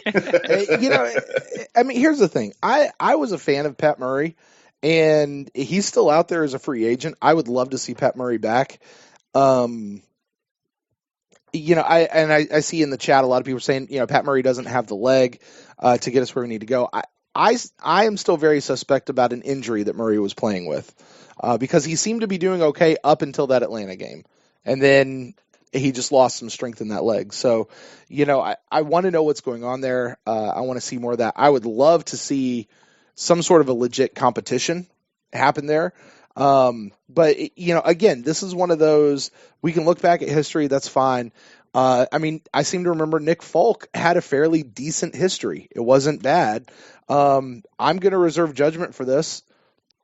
[SPEAKER 1] I mean, here's the thing. I was a fan of Pat Murray, and he's still out there as a free agent. I would love to see Pat Murray back. I see in the chat a lot of people saying, Pat Murray doesn't have the leg to get us where we need to go. I am still very suspect about an injury that Murray was playing with. Because he seemed to be doing okay up until that Atlanta game. And then he just lost some strength in that leg. So, I want to know what's going on there. I want to see more of that. I would love to see some sort of a legit competition happen there. But, again, this is one of those, we can look back at history, that's fine. I seem to remember Nick Folk had a fairly decent history. It wasn't bad. I'm going to reserve judgment for this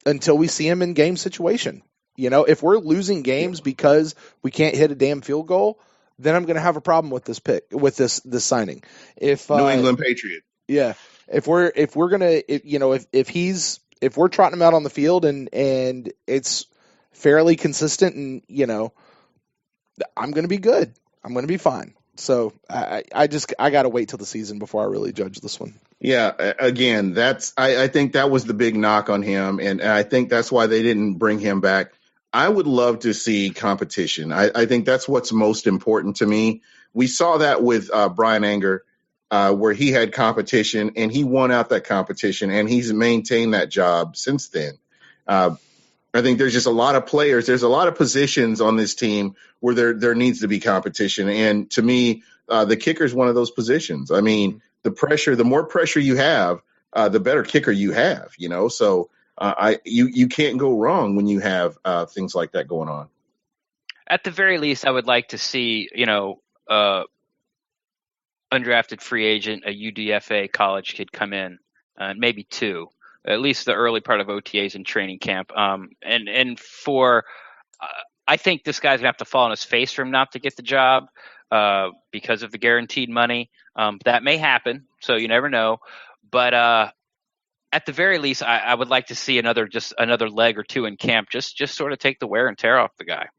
[SPEAKER 1] until we see him in game situation. If we're losing games because we can't hit a damn field goal, then I'm going to have a problem with this pick, with this signing. If
[SPEAKER 3] New England Patriot.
[SPEAKER 1] Yeah. If we're trotting him out on the field and it's fairly consistent and, I'm going to be good. I'm going to be fine. So I got to wait till the season before I really judge this one.
[SPEAKER 3] Yeah, again, I think that was the big knock on him, and I think that's why they didn't bring him back. I would love to see competition. I think that's what's most important to me. We saw that with Brian Anger, where he had competition, and he won out that competition, and he's maintained that job since then. I think there's just a lot of players. There's a lot of positions on this team where there needs to be competition. And to me, the kicker is one of those positions. I mean, the more pressure you have, the better kicker you have, So you can't go wrong when you have things like that going on.
[SPEAKER 2] At the very least, I would like to see, undrafted free agent, a UDFA college kid come in, maybe two, at least the early part of OTAs and training camp. I think this guy's gonna have to fall on his face for him not to get the job because of the guaranteed money. That may happen, so you never know. But at the very least, I would like to see another leg or two in camp, just sort of take the wear and tear off the guy.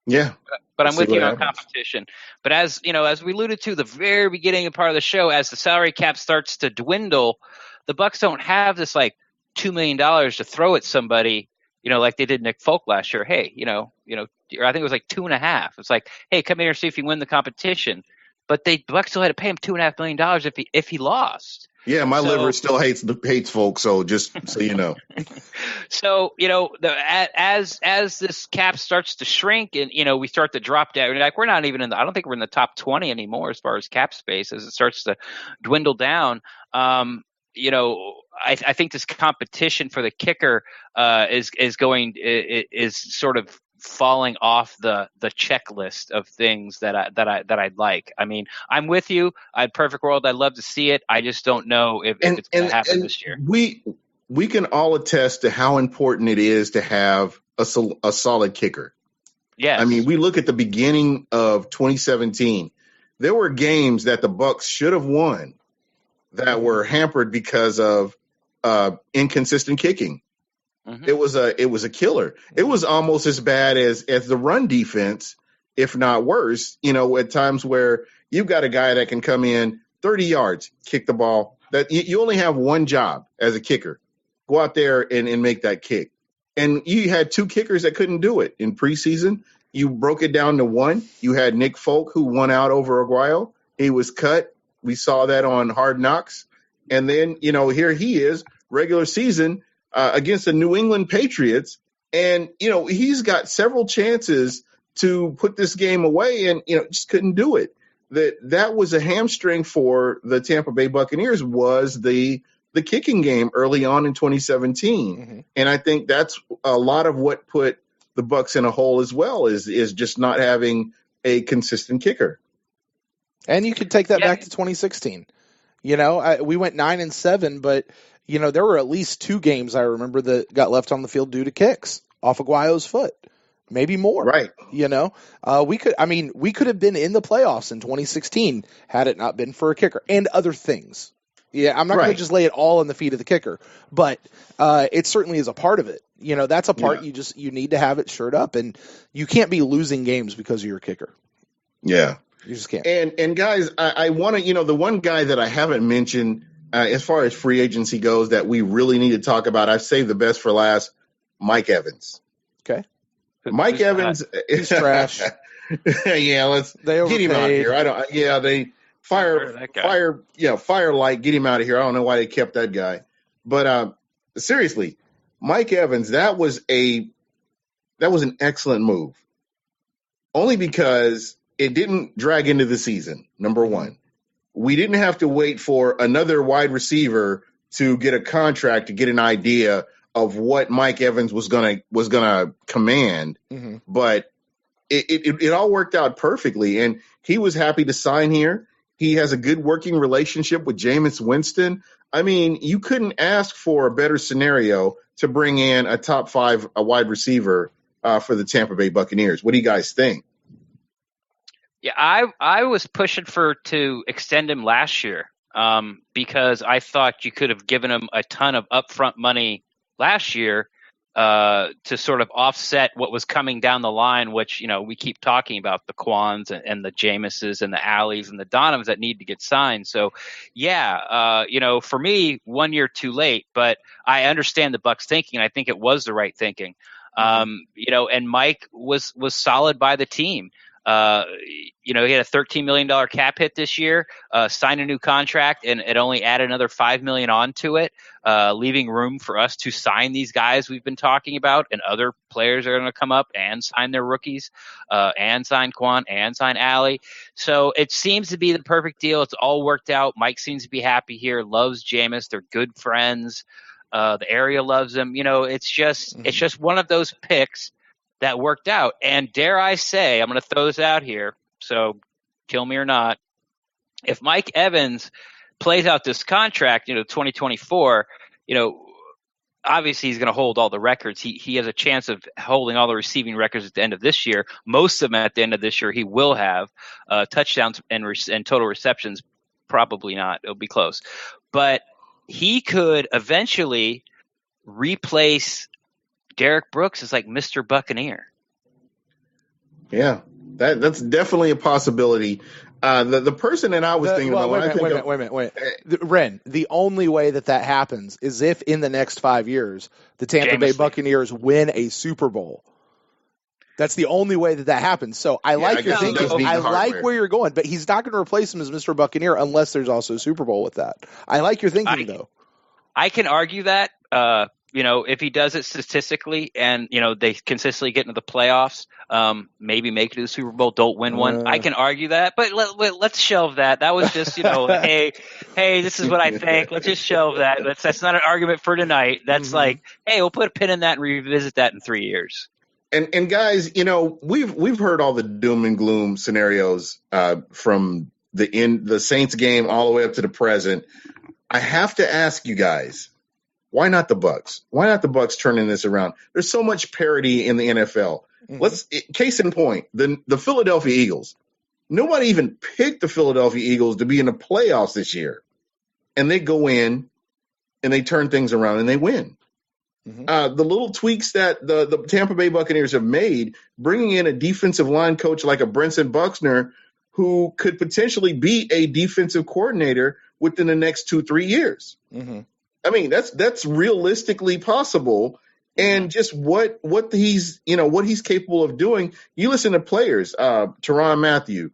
[SPEAKER 3] Yeah.
[SPEAKER 2] But I'm with you on competition. But as we alluded to the very beginning of part of the show, as the salary cap starts to dwindle, the Bucs don't have this like $2 million to throw at somebody, like they did Nick Folk last year. Hey, or I think it was like 2.5. It's like, hey, come here and see if you win the competition. But the Bucs still had to pay him $2.5 million if he lost.
[SPEAKER 3] Yeah, my liver still hates Folk, so just so you know.
[SPEAKER 2] So, as this cap starts to shrink and, we start to drop down, like we're not even I don't think we're in the top 20 anymore as far as cap space as it starts to dwindle down. I think this competition for the kicker is sort of falling off the checklist of things that I'd like. I mean, I'm with you. Perfect world. I'd love to see it. I just don't know if it's going to happen this year.
[SPEAKER 3] We can all attest to how important it is to have a solid kicker.
[SPEAKER 2] Yes.
[SPEAKER 3] I mean, we look at the beginning of 2017. There were games that the Bucs should have won that were hampered because of inconsistent kicking. Mm-hmm. It was a killer. It was almost as bad as the run defense, if not worse, at times where you've got a guy that can come in 30 yards, kick the ball. That you only have one job as a kicker. Go out there and make that kick. And you had two kickers that couldn't do it in preseason. You broke it down to one. You had Nick Folk, who won out over Aguayo. He was cut. We saw that on Hard Knocks. And then, here he is, regular season, against the New England Patriots. And, he's got several chances to put this game away and, just couldn't do it. That was a hamstring for the Tampa Bay Buccaneers was the kicking game early on in 2017. Mm-hmm. And I think that's a lot of what put the Bucs in a hole as well is just not having a consistent kicker.
[SPEAKER 1] And you could take that back to 2016. We went 9-7, but there were at least two games I remember that got left on the field due to kicks off Aguayo's foot, maybe more.
[SPEAKER 3] Right.
[SPEAKER 1] We could have been in the playoffs in 2016 had it not been for a kicker and other things. Yeah, I'm not going to just lay it all on the feet of the kicker, but it certainly is a part of it. That's a part you need to have it shored up, and you can't be losing games because of your kicker.
[SPEAKER 3] Yeah.
[SPEAKER 1] You just can't.
[SPEAKER 3] And guys, I want to, the one guy that I haven't mentioned as far as free agency goes that we really need to talk about, I've saved the best for last, Mike Evans.
[SPEAKER 1] Okay.
[SPEAKER 3] Mike Evans.
[SPEAKER 1] He's trash.
[SPEAKER 3] Yeah, get him out of here. They fire light, get him out of here. I don't know why they kept that guy. But seriously, Mike Evans, that was an excellent move. Only because it didn't drag into the season, number one. We didn't have to wait for another wide receiver to get a contract to get an idea of what Mike Evans was gonna command. Mm-hmm. But it all worked out perfectly, and he was happy to sign here. He has a good working relationship with Jameis Winston. I mean, you couldn't ask for a better scenario to bring in a top 5 wide receiver for the Tampa Bay Buccaneers. What do you guys think?
[SPEAKER 2] Yeah, I was pushing to extend him last year because I thought you could have given him a ton of upfront money last year to sort of offset what was coming down the line, which, we keep talking about the Quans and the Jameses and the Alleys and the Donovans that need to get signed. So, for me, 1 year too late, but I understand the Bucs thinking. I think it was the right thinking. And Mike was solid by the team. He had a $13 million cap hit this year, signed a new contract, and it only added another $5 million onto it, leaving room for us to sign these guys we've been talking about, and other players are going to come up and sign their rookies, and sign Quan and sign Allie. So it seems to be the perfect deal. It's all worked out. Mike seems to be happy here, loves Jameis. They're good friends. The area loves him. It's just one of those picks that worked out. And dare I say, I'm going to throw this out here, so kill me or not. If Mike Evans plays out this contract, 2024, obviously he's going to hold all the records. He has a chance of holding all the receiving records at the end of this year. Most of them at the end of this year he will have. Touchdowns and total receptions, probably not. It'll be close. But he could eventually replace Derek Brooks as like Mr. Buccaneer.
[SPEAKER 3] Yeah, that's definitely a possibility. The person that I was thinking about.
[SPEAKER 1] Wait a minute. Ren, the only way that happens is if in the next 5 years the Tampa Bay Buccaneers win a Super Bowl. That's the only way that happens. So I like your thinking. I like where you're going, but he's not going to replace him as Mr. Buccaneer unless there's also a Super Bowl with that. I like your thinking, though.
[SPEAKER 2] I can argue that. If he does it statistically and, they consistently get into the playoffs, maybe make it to the Super Bowl, don't win one. I can argue that, but let's shelve that. That was just, hey, this is what I think. Let's just shelve that. That's not an argument for tonight. That's like, hey, we'll put a pin in that and revisit that in 3 years.
[SPEAKER 3] And guys, we've heard all the doom and gloom scenarios from the Saints game all the way up to the present. I have to ask you guys, why not the Bucs? Why not the Bucs turning this around? There's so much parity in the NFL. Case in point, the Philadelphia Eagles. Nobody even picked the Philadelphia Eagles to be in the playoffs this year. And they go in and they turn things around and they win. The little tweaks that the Tampa Bay Buccaneers have made, bringing in a defensive line coach like a Brenson Buckner, who could potentially be a defensive coordinator within the next 2-3 years. I mean, that's realistically possible, and just what he's capable of doing. You listen to players, Tyrann Mathieu,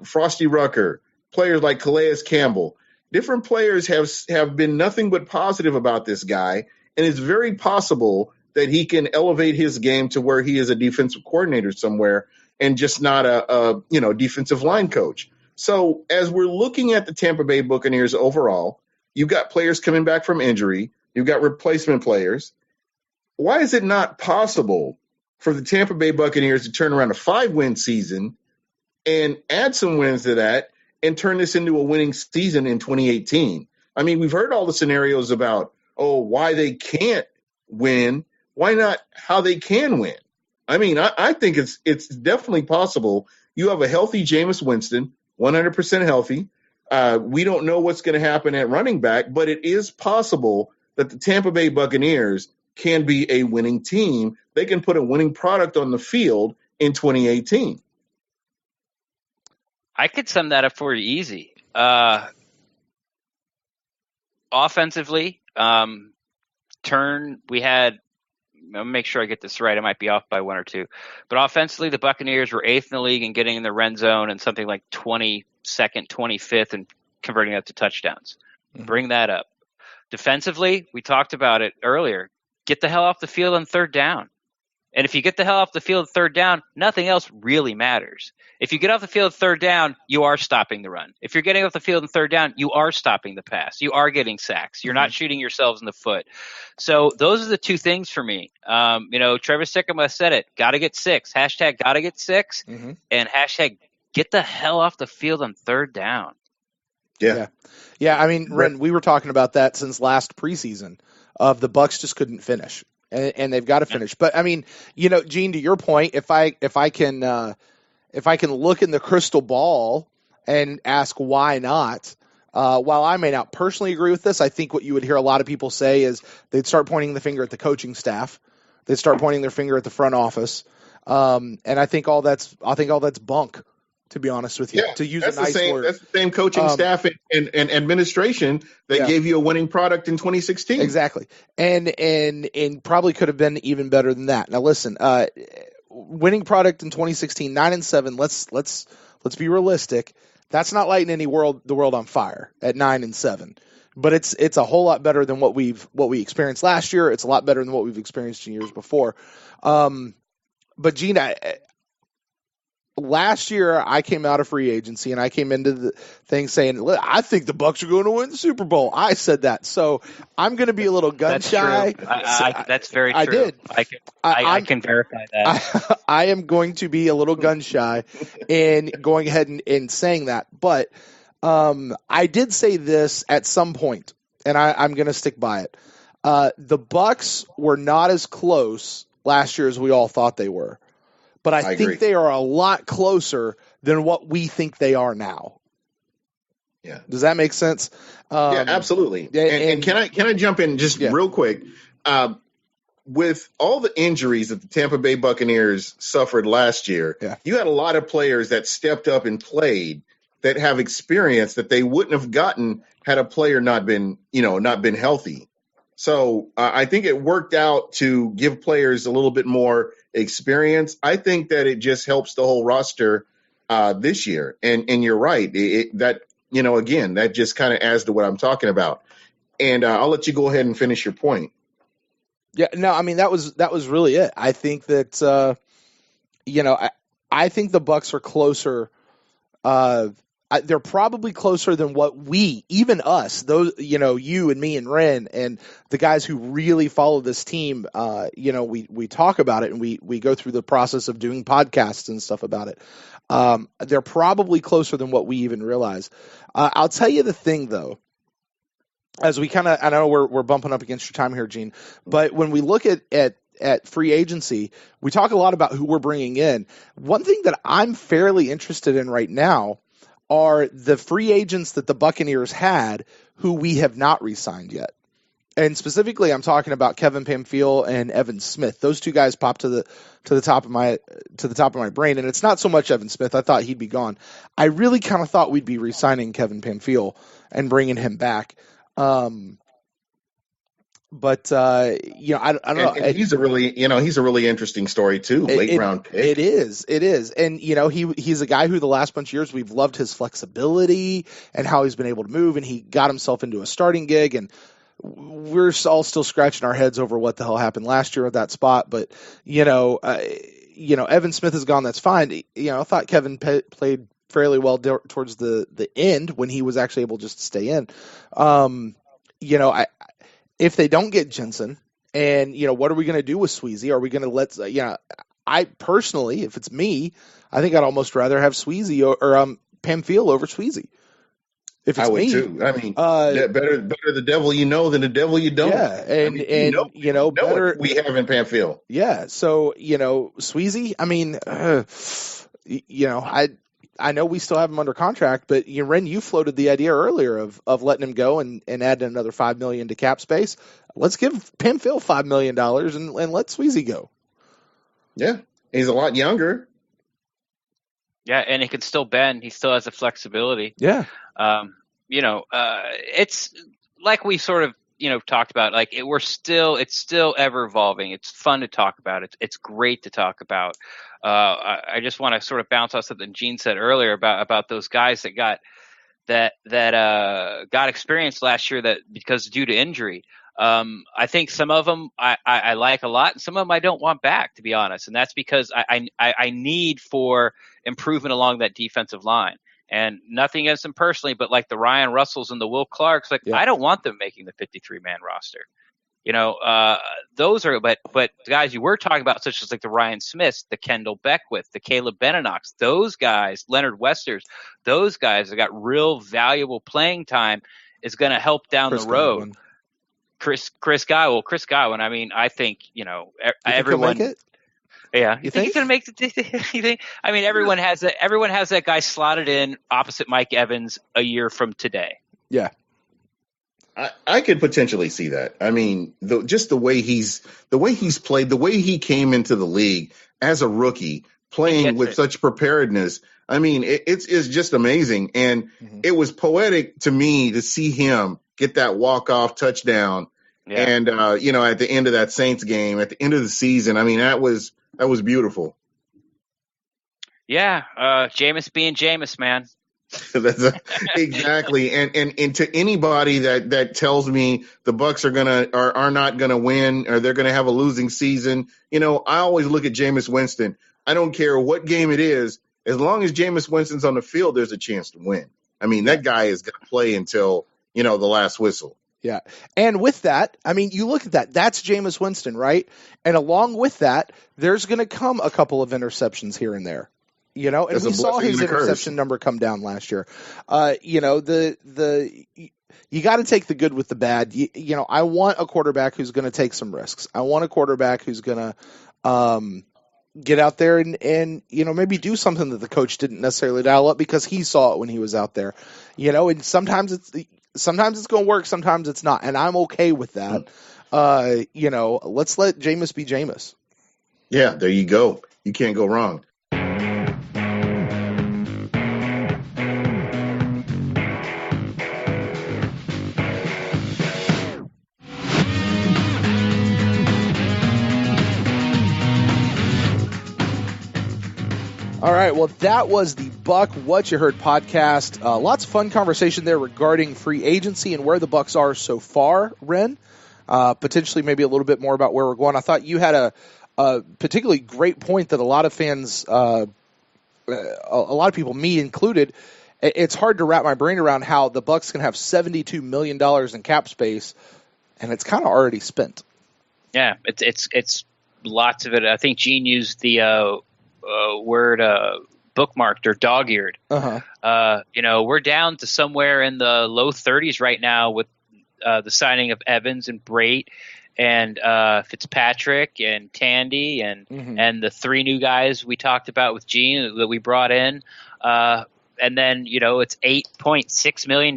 [SPEAKER 3] Frosty Rucker, players like Calais Campbell. Different players have been nothing but positive about this guy, and it's very possible that he can elevate his game to where he is a defensive coordinator somewhere and just not a defensive line coach. So as we're looking at the Tampa Bay Buccaneers overall, you've got players coming back from injury. You've got replacement players. Why is it not possible for the Tampa Bay Buccaneers to turn around a 5-win season and add some wins to that and turn this into a winning season in 2018? I mean, we've heard all the scenarios about, why they can't win. Why not how they can win? I mean, I think it's definitely possible. You have a healthy Jameis Winston, 100% healthy. We don't know what's going to happen at running back, but it is possible that the Tampa Bay Buccaneers can be a winning team. They can put a winning product on the field in 2018.
[SPEAKER 2] I could sum that up for you easy. Offensively, we had, I'll make sure I get this right. I might be off by 1 or 2. But offensively, the Buccaneers were 8th in the league in getting in the red zone and something like 22nd, 25th and converting that to touchdowns. Bring that up. Defensively, we talked about it earlier. Get the hell off the field on third down. And if you get the hell off the field third down, nothing else really matters. If you get off the field third down, you are stopping the run. If you're getting off the field in third down, you are stopping the pass. You are getting sacks. You're not shooting yourselves in the foot. So those are the two things for me. Trevor Sikkema said it. Got to get 6. Hashtag got to get 6. And hashtag get the hell off the field on third down.
[SPEAKER 1] Yeah. I mean, Ren, we were talking about that since last preseason. Of the Bucs just couldn't finish. And they've got to finish. But I mean, Gene, to your point, if I can look in the crystal ball and ask why not, while I may not personally agree with this, I think what you would hear a lot of people say is they'd start pointing the finger at the coaching staff, they'd start pointing their finger at the front office, and I think all that's bunk. To be honest with you, to use a nice word.
[SPEAKER 3] That's the same coaching staff and administration that gave you a winning product in 2016.
[SPEAKER 1] Exactly. And probably could have been even better than that. Now listen, winning product in 2016, 9-7. Let's be realistic. That's not lighting the world on fire at 9-7. But it's a whole lot better than what we experienced last year. It's a lot better than what we've experienced in years before. But Gene, last year I came out of free agency and I came into the thing saying, I think the Bucs are going to win the Super Bowl. I said that. So I'm going to be a little gun shy.
[SPEAKER 2] That's very true.
[SPEAKER 1] I did.
[SPEAKER 2] I can verify that.
[SPEAKER 1] I am going to be a little gun shy in going ahead and saying that. But I did say this at some point, and I'm going to stick by it. The Bucs were not as close last year as we all thought they were. But I think they are a lot closer than what we think they are now.
[SPEAKER 3] Yeah.
[SPEAKER 1] Does that make sense?
[SPEAKER 3] Yeah, absolutely. And can I jump in just real quick? With all the injuries that the Tampa Bay Buccaneers suffered last year, you had a lot of players that stepped up and played that have experience that they wouldn't have gotten had a player not been healthy. So I think it worked out to give players a little bit more experience. I think that it just helps the whole roster this year. And you're right. That just kind of adds to what I'm talking about. And I'll let you go ahead and finish your point.
[SPEAKER 1] Yeah, no, I mean, that was really it. I think that, I think the Bucs are closer. They're probably closer than what even us, those, you and me and Ren and the guys who really follow this team, we talk about it and we go through the process of doing podcasts and stuff about it. They're probably closer than what we even realize. I'll tell you the thing though, as we I know we're bumping up against your time here, Gene, but when we look at free agency, we talk a lot about who we're bringing in. One thing that I'm fairly interested in right now are the free agents that the Buccaneers had who we have not re-signed yet. And specifically, I'm talking about Kevin Pamphile and Evan Smith. Those two guys popped to the top of my brain, and it's not so much Evan Smith. I thought he'd be gone. I really kind of thought we'd be re-signing Kevin Pamphile and bringing him back. But I don't know.
[SPEAKER 3] And he's a really interesting story too. Late round pick.
[SPEAKER 1] It is. And he's a guy who the last bunch of years we've loved his flexibility and how he's been able to move, and he got himself into a starting gig, and we're all still scratching our heads over what the hell happened last year at that spot. But Evan Smith is gone. That's fine. I thought Kevin played fairly well towards the end when he was actually able just to stay in. If they don't get Jensen, and what are we going to do with Sweezy? Are we going to I personally, if it's me, I think I'd almost rather have Sweezy or Pamphile over Sweezy. If it's
[SPEAKER 3] I would
[SPEAKER 1] me,
[SPEAKER 3] too. I mean, better the devil you know than the devil you don't.
[SPEAKER 1] Yeah, and better
[SPEAKER 3] we have in Pamphile.
[SPEAKER 1] Yeah, so Sweezy. I mean, I know we still have him under contract, but Ren, you floated the idea earlier of letting him go and adding another $5 million to cap space. Let's give Pamphile $5 million and let Sweezy go.
[SPEAKER 3] Yeah, he's a lot younger.
[SPEAKER 2] Yeah, and he can still bend. He still has the flexibility.
[SPEAKER 1] Yeah.
[SPEAKER 2] It's like we sort of talked about. Like it's still ever evolving. It's fun to talk about. It's great to talk about. I just want to sort of bounce off something Gene said earlier about those guys that got experience last year that because due to injury. I think some of them I like a lot, and some of them I don't want back, to be honest. And that's because I need for improvement along that defensive line. And nothing against them personally, but like the Ryan Russells and the Will Clarks, I don't want them making the 53-man roster. Those are, but the guys you were talking about, such as like the Ryan Smiths, the Kendall Beckwith, the Caleb Benenox, those guys, Leonard Westers, those guys that got real valuable playing time is going to help down the road.
[SPEAKER 1] Godwin.
[SPEAKER 2] Chris Godwin. I mean, I think, everyone.
[SPEAKER 1] Make it?
[SPEAKER 2] Yeah,
[SPEAKER 1] you think
[SPEAKER 2] he's going to make the? I mean, everyone has that. Everyone has that guy slotted in opposite Mike Evans a year from today.
[SPEAKER 1] Yeah,
[SPEAKER 3] I could potentially see that. I mean, just the way he's played, the way he came into the league as a rookie, playing with such preparedness. I mean, it's just amazing, and it was poetic to me to see him get that walk-off touchdown. Yeah. And at the end of that Saints game, at the end of the season, I mean, that was beautiful.
[SPEAKER 2] Yeah, Jameis being Jameis, man.
[SPEAKER 3] Exactly. And to anybody that tells me the Bucs are not gonna win or they're gonna have a losing season, I always look at Jameis Winston. I don't care what game it is, as long as Jameis Winston's on the field, there's a chance to win. I mean, that guy is gonna play until the last whistle.
[SPEAKER 1] Yeah. And with that, I mean, you look at that. That's Jameis Winston, right? And along with that, there's going to come a couple of interceptions here and there. And we saw his interception number come down last year. You got to take the good with the bad. I want a quarterback who's going to take some risks. I want a quarterback who's going to get out there and maybe do something that the coach didn't necessarily dial up because he saw it when he was out there. And sometimes it's going to work, sometimes it's not, and I'm okay with that. Let's let Jameis be Jameis.
[SPEAKER 3] Yeah, there you go. You can't go wrong.
[SPEAKER 1] All right, well, that was the Buc What You Heard podcast. Lots of fun conversation there regarding free agency and where the Bucs are so far, Ren. Potentially maybe a little bit more about where we're going. I thought you had a particularly great point that a lot of fans, a lot of people, me included, it's hard to wrap my brain around how the Bucs can have $72 million in cap space, and it's kind of already spent.
[SPEAKER 2] Yeah, it's lots of it. I think Gene used the word bookmarked or dog-eared. We're down to somewhere in the low 30s right now with the signing of Evans and Brate and Fitzpatrick and Tandy and the three new guys we talked about with Gene that we brought in. And then, it's $8.6 million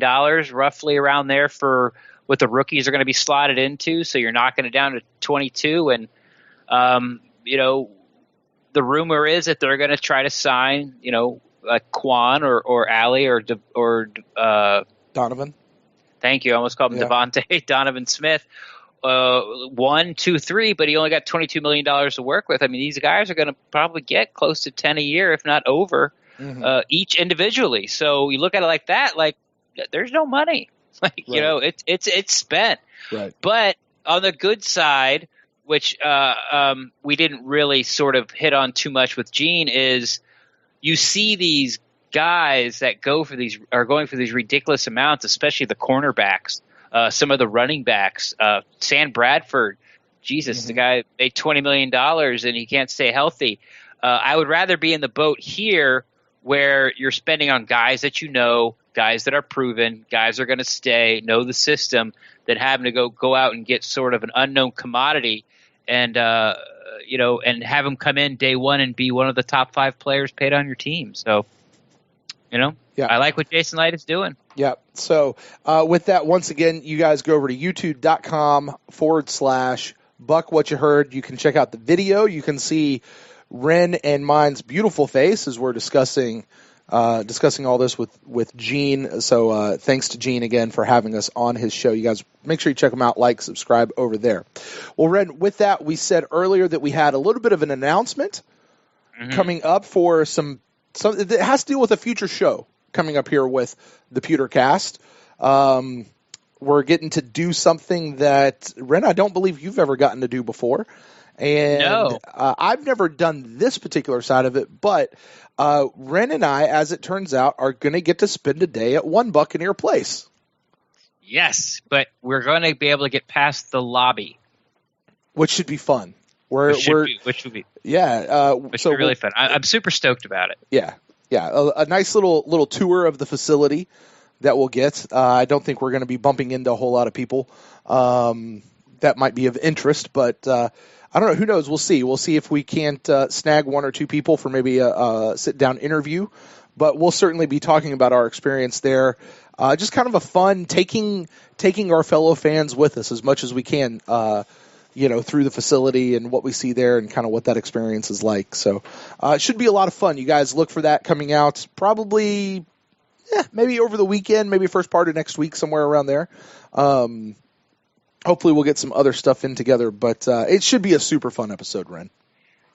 [SPEAKER 2] roughly around there for what the rookies are going to be slotted into. So you're knocking it down to 22. And, the rumor is that they're going to try to sign, like Quan or Ali or
[SPEAKER 1] Donovan.
[SPEAKER 2] Thank you. I almost called him Devontae Donovan Smith. 1, 2, 3, but he only got $22 million to work with. I mean, these guys are going to probably get close to 10 a year, if not over, each individually. So you look at it like that, like there's no money. It's spent.
[SPEAKER 1] Right.
[SPEAKER 2] But on the good side, which we didn't really sort of hit on too much with Gene, is you see these guys that are going for these ridiculous amounts, especially the cornerbacks, some of the running backs. Sam Bradford, Jesus, the guy made $20 million and he can't stay healthy. I would rather be in the boat here where you're spending on guys that guys that are proven, guys that are going to stay, know the system, than having to go out and get sort of an unknown commodity and have him come in day one and be one of the top 5 players paid on your team. So, I like what Jason Light is doing.
[SPEAKER 1] Yeah. So with that, once again, you guys go over to youtube.com/Buc What You Heard. You can check out the video. You can see Ren and mine's beautiful face as we're discussing all this with Gene. So thanks to Gene again for having us on his show. You guys make sure you check him out, like, subscribe over there. Well, Ren, with that, we said earlier that we had a little bit of an announcement coming up for some that has to do with a future show coming up here with the ThePewterCast. We're getting to do something that, Ren, I don't believe you've ever gotten to do before. And
[SPEAKER 2] no.
[SPEAKER 1] I've never done this particular side of it, but Ren and I, as it turns out, are going to get to spend a day at one Buccaneer place.
[SPEAKER 2] Yes, but we're going to be able to get past the lobby.
[SPEAKER 1] Which should be fun.
[SPEAKER 2] Which should be really fun. I'm super stoked about it.
[SPEAKER 1] Yeah. A nice little tour of the facility that we'll get. I don't think we're going to be bumping into a whole lot of people that might be of interest, but I don't know. Who knows? We'll see. We'll see if we can't snag one or two people for maybe a sit-down interview. But we'll certainly be talking about our experience there. Just kind of a fun taking our fellow fans with us as much as we can, through the facility and what we see there and kind of what that experience is like. So it should be a lot of fun. You guys look for that coming out probably maybe over the weekend, maybe first part of next week, somewhere around there. Hopefully we'll get some other stuff in together, but it should be a super fun episode, Ren.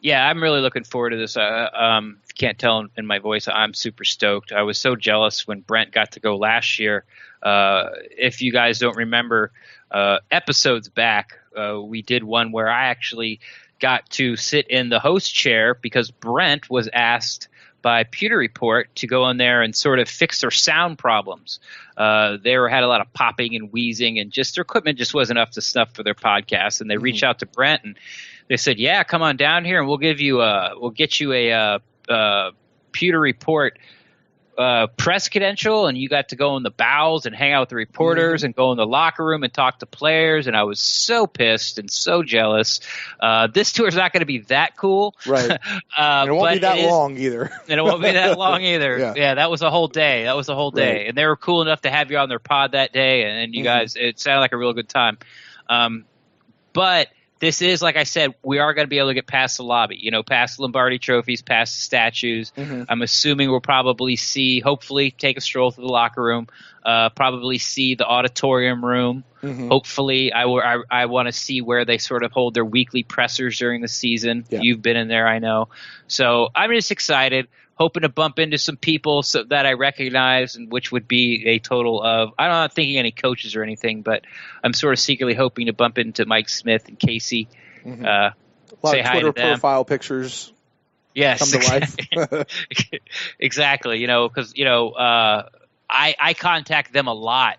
[SPEAKER 2] Yeah, I'm really looking forward to this. If you can't tell in my voice, I'm super stoked. I was so jealous when Brent got to go last year. If you guys don't remember, episodes back, we did one where I actually got to sit in the host chair because Brent was asked by Pewter Report to go in there and sort of fix their sound problems. They had a lot of popping and wheezing, and just their equipment just wasn't up to snuff for their podcast. And they reached out to Brent and they said, "Yeah, come on down here, and we'll get you a Pewter Report press credential, and you got to go in the bowels and hang out with the reporters and go in the locker room and talk to players." And I was so pissed and so jealous. This tour is not going to be that cool,
[SPEAKER 1] right? And it won't be that long either.
[SPEAKER 2] And it won't be that long either. Yeah, that was a whole day.
[SPEAKER 1] Right.
[SPEAKER 2] And they were cool enough to have you on their pod that day, and you guys, it sounded like a real good time. But this is, like I said, we are going to be able to get past the lobby, past the Lombardi trophies, past the statues. I'm assuming we'll probably hopefully take a stroll through the locker room, probably see the auditorium room. Hopefully I want to see where they sort of hold their weekly pressers during the season. Yeah. You've been in there, I know. So I'm just excited. Hoping to bump into some people that I recognize, and which would be a total of, I'm not thinking any coaches or anything, but I'm sort of secretly hoping to bump into Mike Smith and Casey.
[SPEAKER 1] A lot
[SPEAKER 2] say
[SPEAKER 1] of
[SPEAKER 2] hi
[SPEAKER 1] Twitter
[SPEAKER 2] to them.
[SPEAKER 1] Profile pictures.
[SPEAKER 2] Yes,
[SPEAKER 1] come to life.
[SPEAKER 2] Exactly. Because I contact them a lot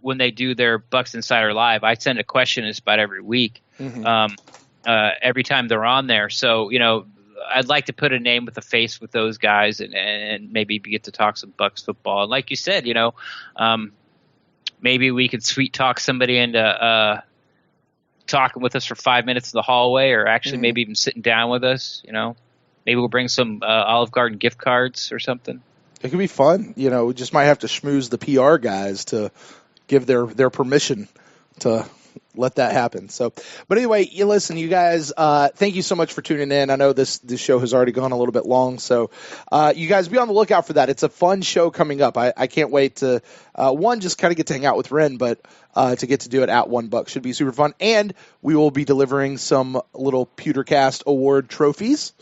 [SPEAKER 2] when they do their Bucs Insider Live. I send a question just about every week, every time they're on there. So I'd like to put a name with a face with those guys and maybe get to talk some Bucs football. And like you said, maybe we could sweet talk somebody into talking with us for 5 minutes in the hallway, or actually maybe even sitting down with us. Maybe we'll bring some Olive Garden gift cards or something.
[SPEAKER 1] It could be fun. We just might have to schmooze the PR guys to give their permission to let that happen. So, but anyway, listen, you guys, thank you so much for tuning in. I know this show has already gone a little bit long, so you guys be on the lookout for that. It's a fun show coming up. I can't wait to just kind of get to hang out with Ren, but to get to do it at $1 should be super fun. And we will be delivering some little PewterCast award trophies.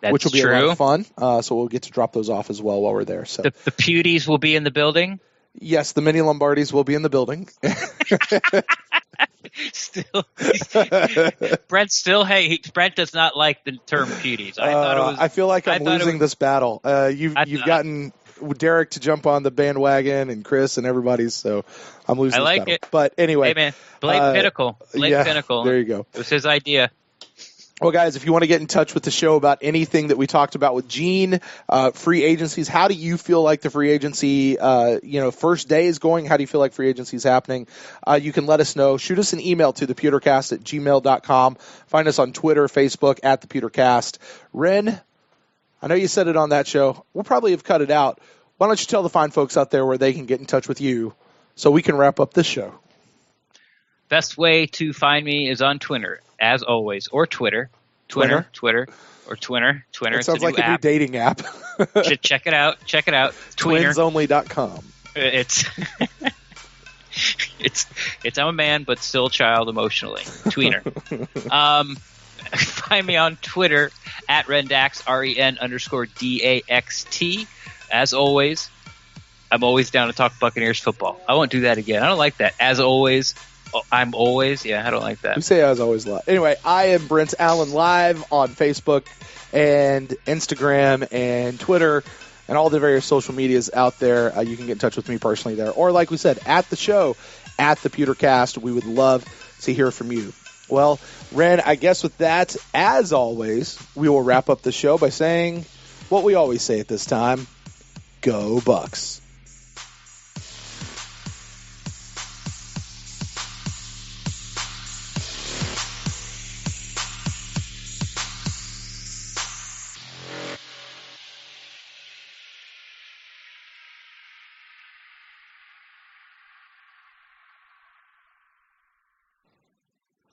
[SPEAKER 1] Which will be a lot of fun. So we'll get to drop those off as well while we're there. So
[SPEAKER 2] the Pewties will be in the building.
[SPEAKER 1] Yes, the mini Lombardis will be in the building.
[SPEAKER 2] Brent does not like the term Pewties.
[SPEAKER 1] I feel like I'm losing this battle. You've gotten Derek to jump on the bandwagon and Chris and everybody, so I'm losing. I like this battle. It. But anyway,
[SPEAKER 2] hey man, Blake Pinnacle. Pinnacle.
[SPEAKER 1] There you go.
[SPEAKER 2] It was his idea.
[SPEAKER 1] Well, guys, if you want to get in touch with the show about anything that we talked about with Gene, free agencies, how do you feel like the free agency, first day is going? How do you feel like free agency is happening? You can let us know. Shoot us an email to ThePewterCast@gmail.com. Find us on Twitter, Facebook, @ThePewterCast. Ren, I know you said it on that show. We'll probably have cut it out. Why don't you tell the fine folks out there where they can get in touch with you so we can wrap up this show?
[SPEAKER 2] Best way to find me is on Twitter, as always, or Twitter. Twitter.
[SPEAKER 1] It sounds like a new dating app.
[SPEAKER 2] Check it out.
[SPEAKER 1] Twinsonly.com.
[SPEAKER 2] It's I'm a man, but still a child emotionally. Tweener. Find me on Twitter @Rendaxt, REN_DAXT. As always, I'm always down to talk Buccaneers football. I won't do that again. I don't like that. As always. I'm always, I don't like that.
[SPEAKER 1] You say as always live. Anyway, I am Brent Allen live on Facebook and Instagram and Twitter and all the various social medias out there. You can get in touch with me personally there. Or like we said, at the show, @ThePewterCast. We would love to hear from you. Well, Ren, I guess with that, as always, we will wrap up the show by saying what we always say at this time. Go Bucs.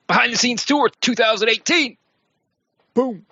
[SPEAKER 2] Behind the Scenes Tour 2018.
[SPEAKER 1] Boom.